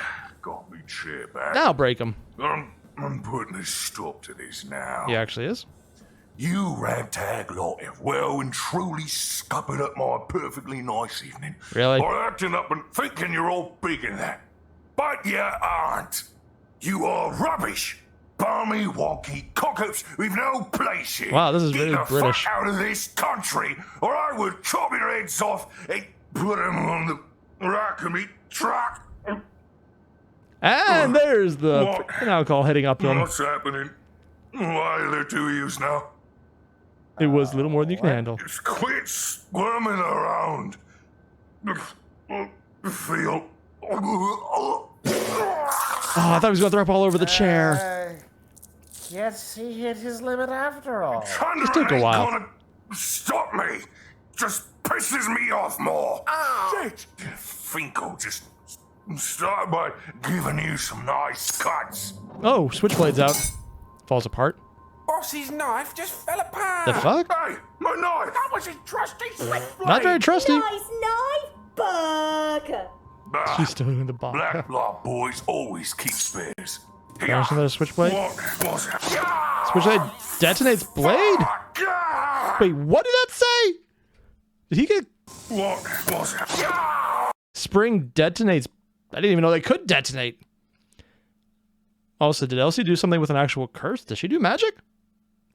Got me chair back. Now break him. I'm putting a stop to this now. He actually is. You ragtag lot have well and truly scuppered up my perfectly nice evening. Really? By acting up and thinking you're all big in that. But you aren't. You are rubbish. Balmy, wonky cock-ups with no place here. Wow, this is Get really the British. fuck out of this country, or I would chop your heads off and put them on the rack of me truck. And there's the What? freaking alcohol heading up to him. What's happening? Why are there two of yous now? It was a little more than you can handle. Just quit squirming around. Feel. Oh, I thought he was going to throw up all over the chair. Guess he hit his limit after all. This took a while. Gonna stop me. Just pisses me off more. Shit. Think I'll just start by giving you some nice cuts. Oh, switchblade's out. Falls apart. Boss's knife just fell apart. The fuck? Hey, my knife. That was his trusty switchblade. Not very trusty. Nice knife, Barker. Bah, She's still doing the bomb. Black blood boys always keep spares. There's another switchblade. What was it? Switchblade detonates blade? Wait, what did that say? Did he get... What was it? Spring detonates... I didn't even know they could detonate. Also, did Elsie do something with an actual curse? Does she do magic?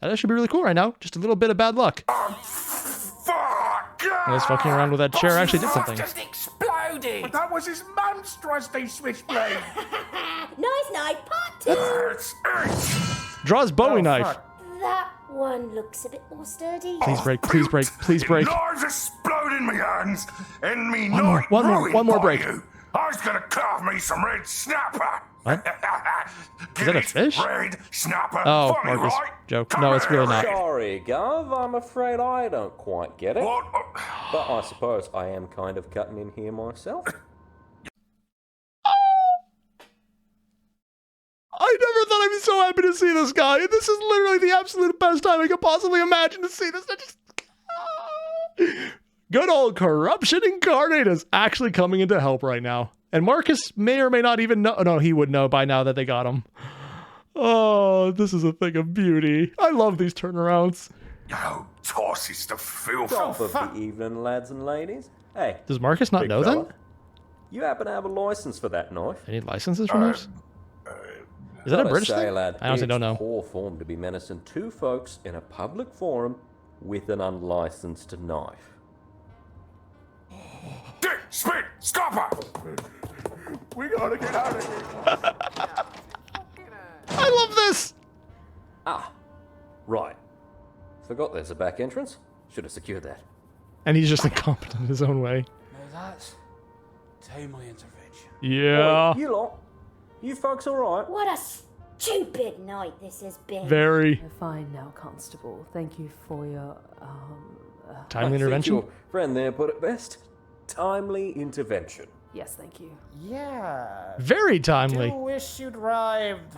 That actually be really cool right now. Just a little bit of bad luck. I was fucking around with that chair actually did something. Just exploded. But that was his mum's trusty switchblade. Nice knife, part two. Draws Bowie knife. fuck. That one looks a bit more sturdy. Please break, please break, please break. Knives explode in my hands, and me One more, night one more, ruined one more by break. you. I was gonna carve me some red snapper. What? Is that a fish? Red snapper. Oh, Funny, Marcus. right? Joke. Come No, it's really here, not. mate. Sorry, Gov, I'm afraid I don't quite get it. What? But I suppose I am kind of cutting in here myself. I never thought I'd be so happy to see this guy. And this is literally the absolute best time I could possibly imagine to see this. I just... Good old corruption incarnate is actually coming in to help right now. And Marcus may or may not even know. No, he would know by now that they got him. Oh, this is a thing of beauty. I love these turnarounds. Oh, tosses the filth. Top of the evening, lads and ladies. Hey, Does Marcus not big know fella, then? you happen to have a license for that knife? Any licenses for knives? Is that a Gotta British say, thing? lad, I honestly don't know. It's poor form to be menacing two folks in a public forum with an unlicensed knife. Dick, spit, stop her. We gotta get out of here. I love this! Ah, right. Forgot there's a back entrance. Should have secured that. And he's just incompetent in his own way. Now that's timely intervention. Yeah. Oi, you lot. You folks alright? What a stupid night this has been. Very We're fine now, Constable. Thank you for your, timely I think intervention. your friend there put it best. Timely intervention. Yes, thank you. Yeah. Very Do timely. wish you'd arrived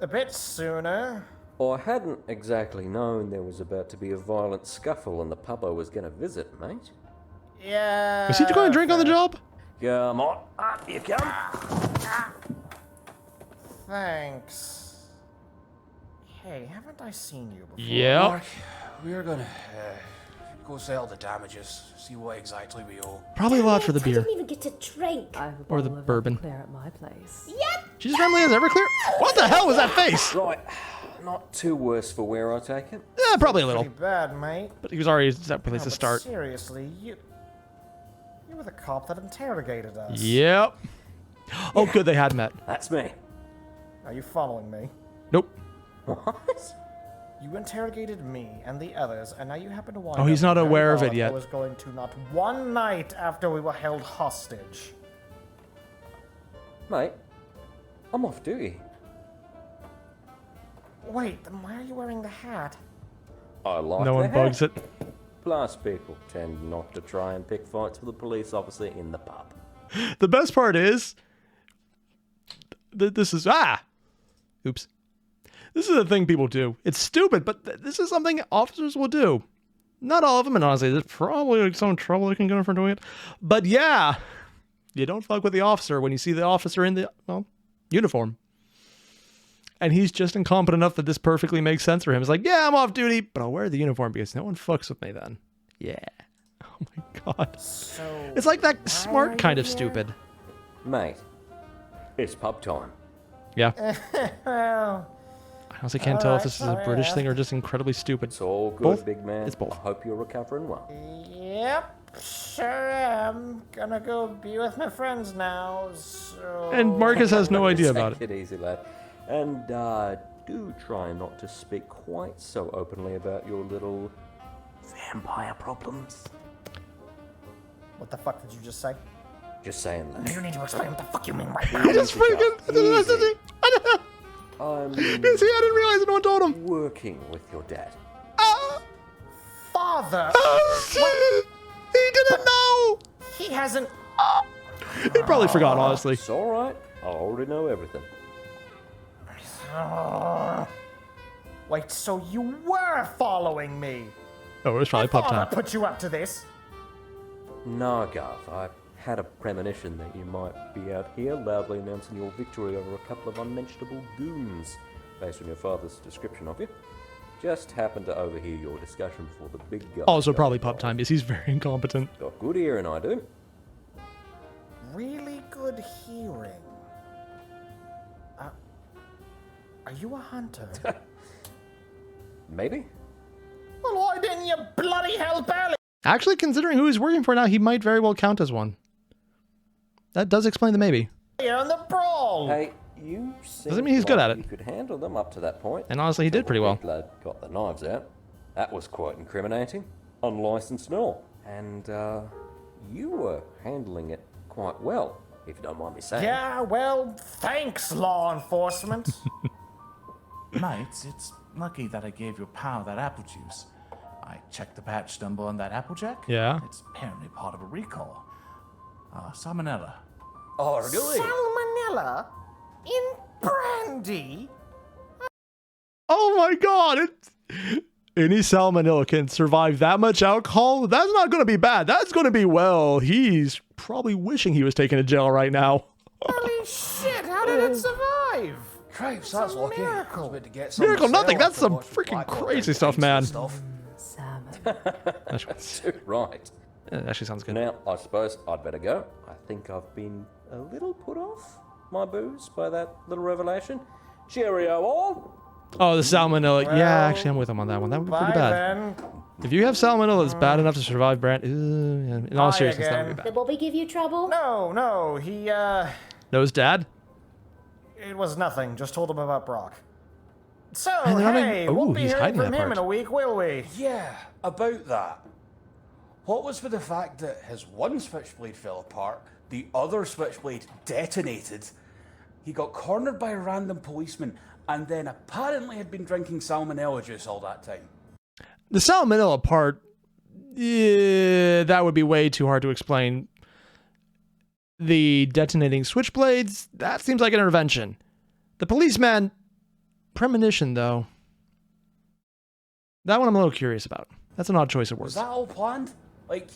a bit sooner. I hadn't exactly known there was about to be a violent scuffle in the pub I was going to visit, mate. Yeah. Was he going to drink on the job? Come on, up you come. Thanks. Hey, haven't I seen you before? Yeah. Mark, we're gonna go settle the damages, see what exactly we owe. Probably a lot for the I beer. didn't even get to drink. I have a Or the bottle of bourbon. Everclear at my place. Yep. She's family has Everclear? What the hell was that face? Right, not too worse for wear, I take it. Yeah, probably a little. Pretty bad, mate. But he was already at that place No, to but start. Seriously, you were the cop that interrogated us. Yep. Oh, good, they had met. That's me. Are you following me? Nope. What? You interrogated me and the others, and now you happen to wind Oh, he's up not very aware of well it yet. I was going to not one night after we were held hostage. Mate, I'm off duty. Wait, then why are you wearing the hat? I like No the one bugs hat. it. Plus, people tend not to try and pick fights with a police officer in the pub. The best part is this is oops. This is a thing people do. It's stupid, but this is something officers will do. Not all of them, and honestly, there's probably like some trouble they can go for doing it. But yeah, you don't fuck with the officer when you see the officer in the uniform. And he's just incompetent enough that this perfectly makes sense for him. It's like, yeah, I'm off duty, but I'll wear the uniform because no one fucks with me then. Yeah. Oh my god. So It's like that smart kind of stupid. Mate, it's pub time. Yeah. well, I honestly can't tell if this is a Alright, British yeah. thing or just incredibly stupid. It's all good, Both? big man. It's both. I hope you're recovering well. yep, sure am. Gonna go be with my friends now, so... And Marcus has no idea about it. Take it easy, lad. And do try not to speak quite so openly about your little vampire problems. What the fuck did you just say? Just saying, lad. You need to explain what the fuck you mean right now. I just freaking... Easy. I'm See, I didn't realize no one told him. working with your dad. Father! Oh, shit. He didn't know. He hasn't... He probably forgot, honestly. It's all right. I already know everything. Wait, so you were following me? Oh, it was probably pub Father time. put you up to this? No, Garth. I had a premonition that you might be out here loudly announcing your victory over a couple of unmentionable goons, based on your father's description of you. Just happened to overhear your discussion before the big guy. Also probably pub time because he's very incompetent. Got good hearing, I do. Really good hearing. Are you a hunter? Maybe? Well, why didn't you bloody hell barely? Actually, considering who he's working for now, he might very well count as one. That does explain the maybe. You're on the brawl. Hey, you Doesn't mean he's good at it. You could handle them up to that point. And honestly, he did pretty well. The lad got the knives out. That was quite incriminating. Unlicensed and all. And, you were handling it quite well, if you don't mind me saying. Yeah, well, thanks, law enforcement. Mates, it's lucky that I gave your pal that apple juice. I checked the patch number on that Applejack. Yeah. It's apparently part of a recall. Salmonella. Oh, really? Salmonella? In brandy? Oh my god! Any salmonella can survive that much alcohol? That's not going to be bad. That's going to be, well, he's probably wishing he was taken to jail right now. Holy shit, how did it survive? Cripes, that's lucky. miracle. I was about to get some Miracle nothing. myself That's after some watching freaking Black Hawk crazy and stuff, Pints and man. stuff. Salmon. Right. That actually sounds good. Now, I suppose I'd better go. I think I've been a little put off my booze by that little revelation. Cheerio, all. Oh, the salmonella. Yeah, actually, I'm with him on that one. That would be pretty Bye bad. then. If you have salmonella that's bad enough to survive brand, in all Bye seriousness, that would again. be Did bad. Bobby give you trouble? No, he, No, his dad? it was nothing. Just told him about Brock. So, And they're not hey, even- won't Ooh, be he's hearing hiding from that him part. in a week, will we? Yeah, about that. What was with the fact that his one switchblade fell apart, the other switchblade detonated, he got cornered by a random policeman, and then apparently had been drinking salmonella juice all that time? The salmonella part, that would be way too hard to explain. The detonating switchblades, that seems like an intervention. The policeman, premonition though. That one I'm a little curious about. That's an odd choice of Was words. that all planned? Like,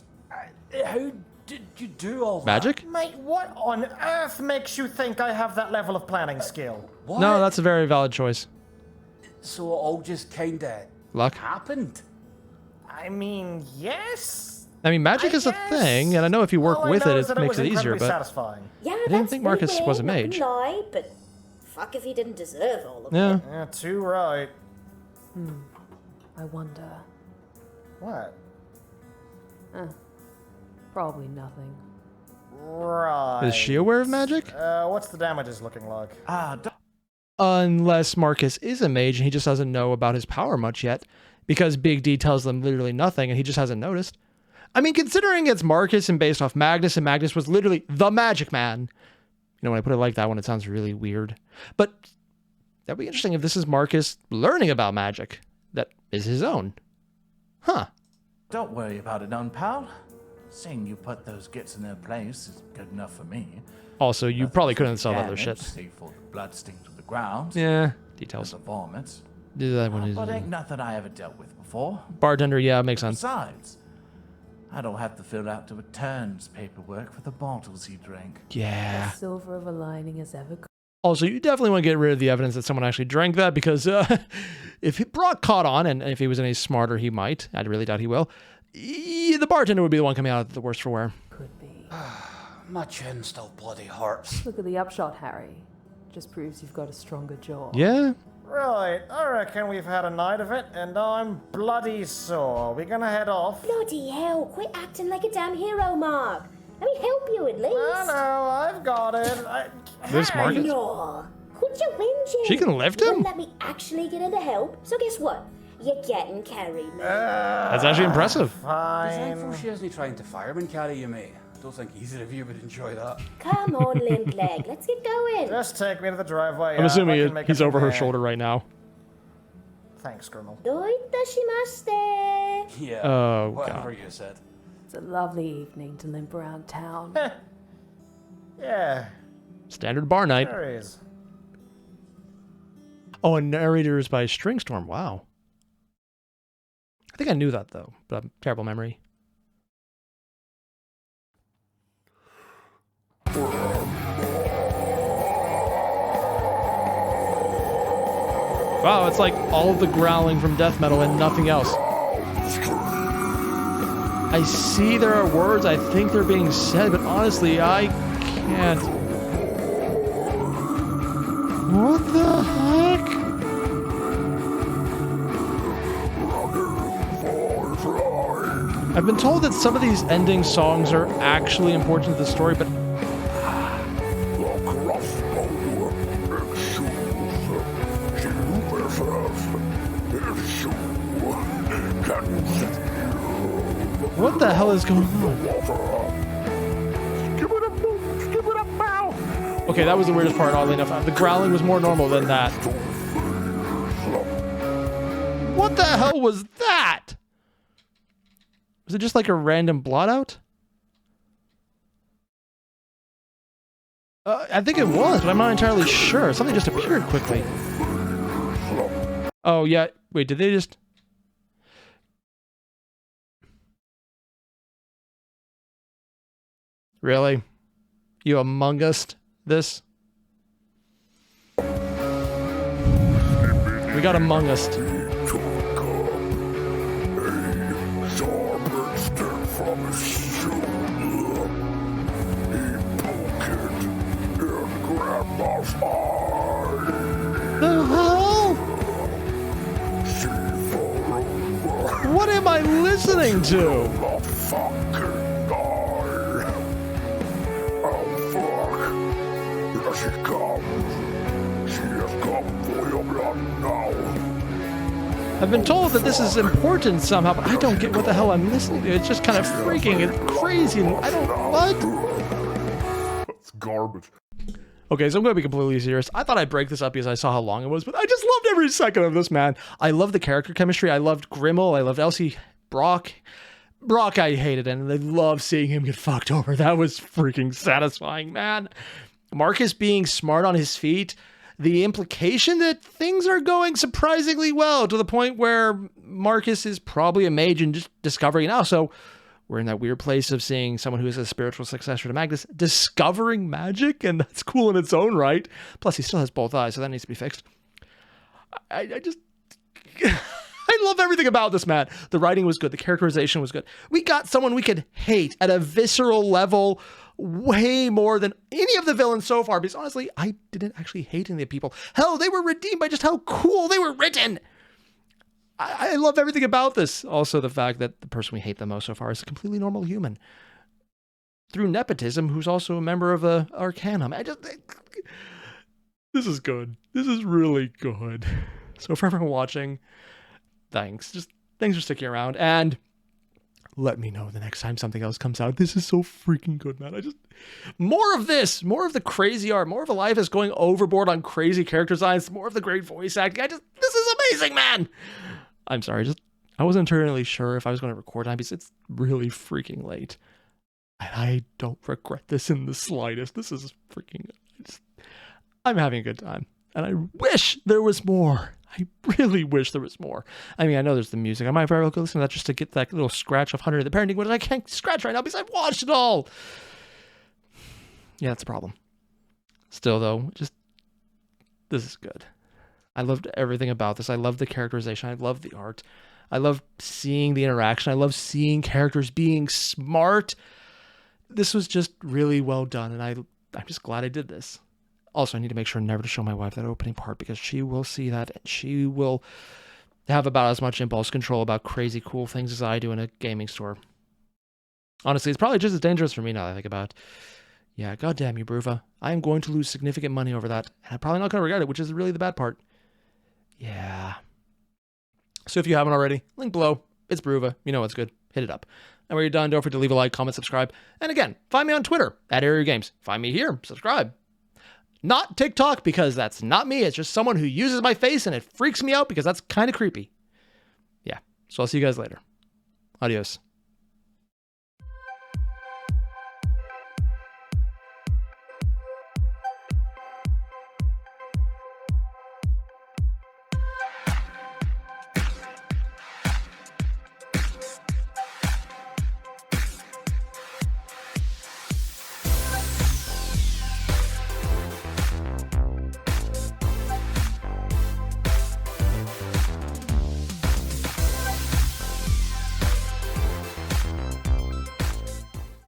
how did you do all that? Magic? Mate, what on earth makes you think I have that level of planning skill? What? No, that's a very valid choice. So it all just kinda Luck. happened? I mean, yes? I mean, magic I is a guess. thing, and I know if you work All I with know it, is it that makes was it easier, incredibly but satisfying. Yeah, didn't that's think very Marcus rare, was a not mage. gonna lie, but fuck if he didn't deserve all of yeah. it. Yeah, too right. I wonder. What? Probably nothing. Right. Is she aware of magic? What's the damages looking like? Unless Marcus is a mage and he just doesn't know about his power much yet, because Big D tells them literally nothing and he just hasn't noticed. I mean, considering it's Marcus and based off Magnus, and Magnus was literally the magic man. You know, when I put it like that one, it sounds really weird. But that'd be interesting if this is Marcus learning about magic that is his own. Huh. Don't worry about it, none, pal. Seeing you put those gits in their place is good enough for me. Also, you probably couldn't sell other Damage, shit. save for the blood stain to the ground. Yeah, There's details. the vomit. That one is But ain't nothing I ever dealt with before. bartender. Yeah, makes sense. Besides, I don't have to fill out the returns paperwork for the bottles you drank. Yeah. As silver of a lining as ever Also, you definitely want to get rid of the evidence that someone actually drank that, because if Brock caught on, and if he was any smarter, he might. I really doubt he will. The bartender would be the one coming out the worst for wear. Could be. My chin still bloody hurts. Look at the upshot, Harry. Just proves you've got a stronger jaw. Yeah. Right, I reckon we've had a night of it, and I'm bloody sore. We gonna head off? Bloody hell, quit acting like a damn hero, Mark. Let me help you at least. No, I've got it. This Marcus? No. Quit your whinging. She can lift You him? wouldn't let me actually get in to help, so guess what? You're getting carried, mate. That's actually impressive. Thankful she isn't trying to fireman carry you, mate. I don't think either of you would enjoy that. Come on, limp leg. Let's get going. Just take me to the driveway. I'm assuming make he's it over her there. shoulder right now. Thanks, Grimmel. Doitashimaste. Yeah, Oh, whatever God. you said. It's a lovely evening to limp around town. Yeah, Standard bar night. there is. Oh, and narrator is by Stringstorm. Wow. I think I knew that, though, but terrible memory. Wow, it's like all of the growling from death metal and nothing else. I see there are words, I think they're being said, but honestly, I can't. What the heck? I've been told that some of these ending songs are actually important to the story, but what the hell is going on? Okay, that was the weirdest part, oddly enough. The growling was more normal than that. What the hell was that? Was it just like a random blot out? I think it was, but I'm not entirely sure. Something just appeared quickly. Oh, yeah. Wait, did they just... Really? You Among Us this? We got Among Us. The hell? What am I listening to? I've been told that this is important somehow, but I don't get what the hell I'm listening to. It's just kind of freaking and crazy. And I don't... What? That's garbage. Okay, so I'm going to be completely serious. I thought I'd break this up because I saw how long it was, but I just loved every second of this, man. I love the character chemistry. I loved Grimmel. I loved Elsie. Brock, I hated, and I love seeing him get fucked over. That was freaking satisfying, man. Marcus being smart on his feet. The implication that things are going surprisingly well to the point where Marcus is probably a mage and just discovering it now. So we're in that weird place of seeing someone who is a spiritual successor to Magnus discovering magic, and that's cool in its own right. Plus, he still has both eyes, so that needs to be fixed. I just... I love everything about this, man. The writing was good. The characterization was good. We got someone we could hate at a visceral level way more than any of the villains so far, because honestly, I didn't actually hate any of the people. Hell, they were redeemed by just how cool they were written. I love everything about this. Also, the fact that the person we hate the most so far is a completely normal human. Through nepotism, who's also a member of Arcanum. This is good. This is really good. So for everyone watching, thanks. Just thanks for sticking around, and let me know the next time something else comes out. This is so freaking good, man. More of this, more of the crazy art, more of Elias going overboard on crazy character designs, more of the great voice acting. This is amazing, man. I'm sorry, I wasn't entirely sure if I was going to record time because it's really freaking late. I don't regret this in the slightest. This is freaking, I'm having a good time, and I wish there was more. I really wish there was more. I mean, I know there's the music. I might very well go listen to that just to get that little scratch of 100 of the parenting, which I can't scratch right now because I've watched it all. Yeah, that's a problem. Still, though, just This is good. I loved everything about this. I love the characterization. I love the art. I love seeing the interaction. I love seeing characters being smart. This was just really well done, and I'm just glad I did this. Also, I need to make sure never to show my wife that opening part, because she will see that and she will have about as much impulse control about crazy cool things as I do in a gaming store. Honestly, it's probably just as dangerous for me now that I think about it. Yeah, goddamn you, Bruva. I am going to lose significant money over that, and I'm probably not going to regret it, which is really the bad part. Yeah. So if you haven't already, link below. It's Bruva. You know what's good. Hit it up. And when you're done, don't forget to leave a like, comment, subscribe. And again, find me on Twitter at Airier Games. Find me here. Subscribe. Not TikTok, because that's not me. It's just someone who uses my face, and it freaks me out because that's kind of creepy. Yeah. So I'll see you guys later. Adios.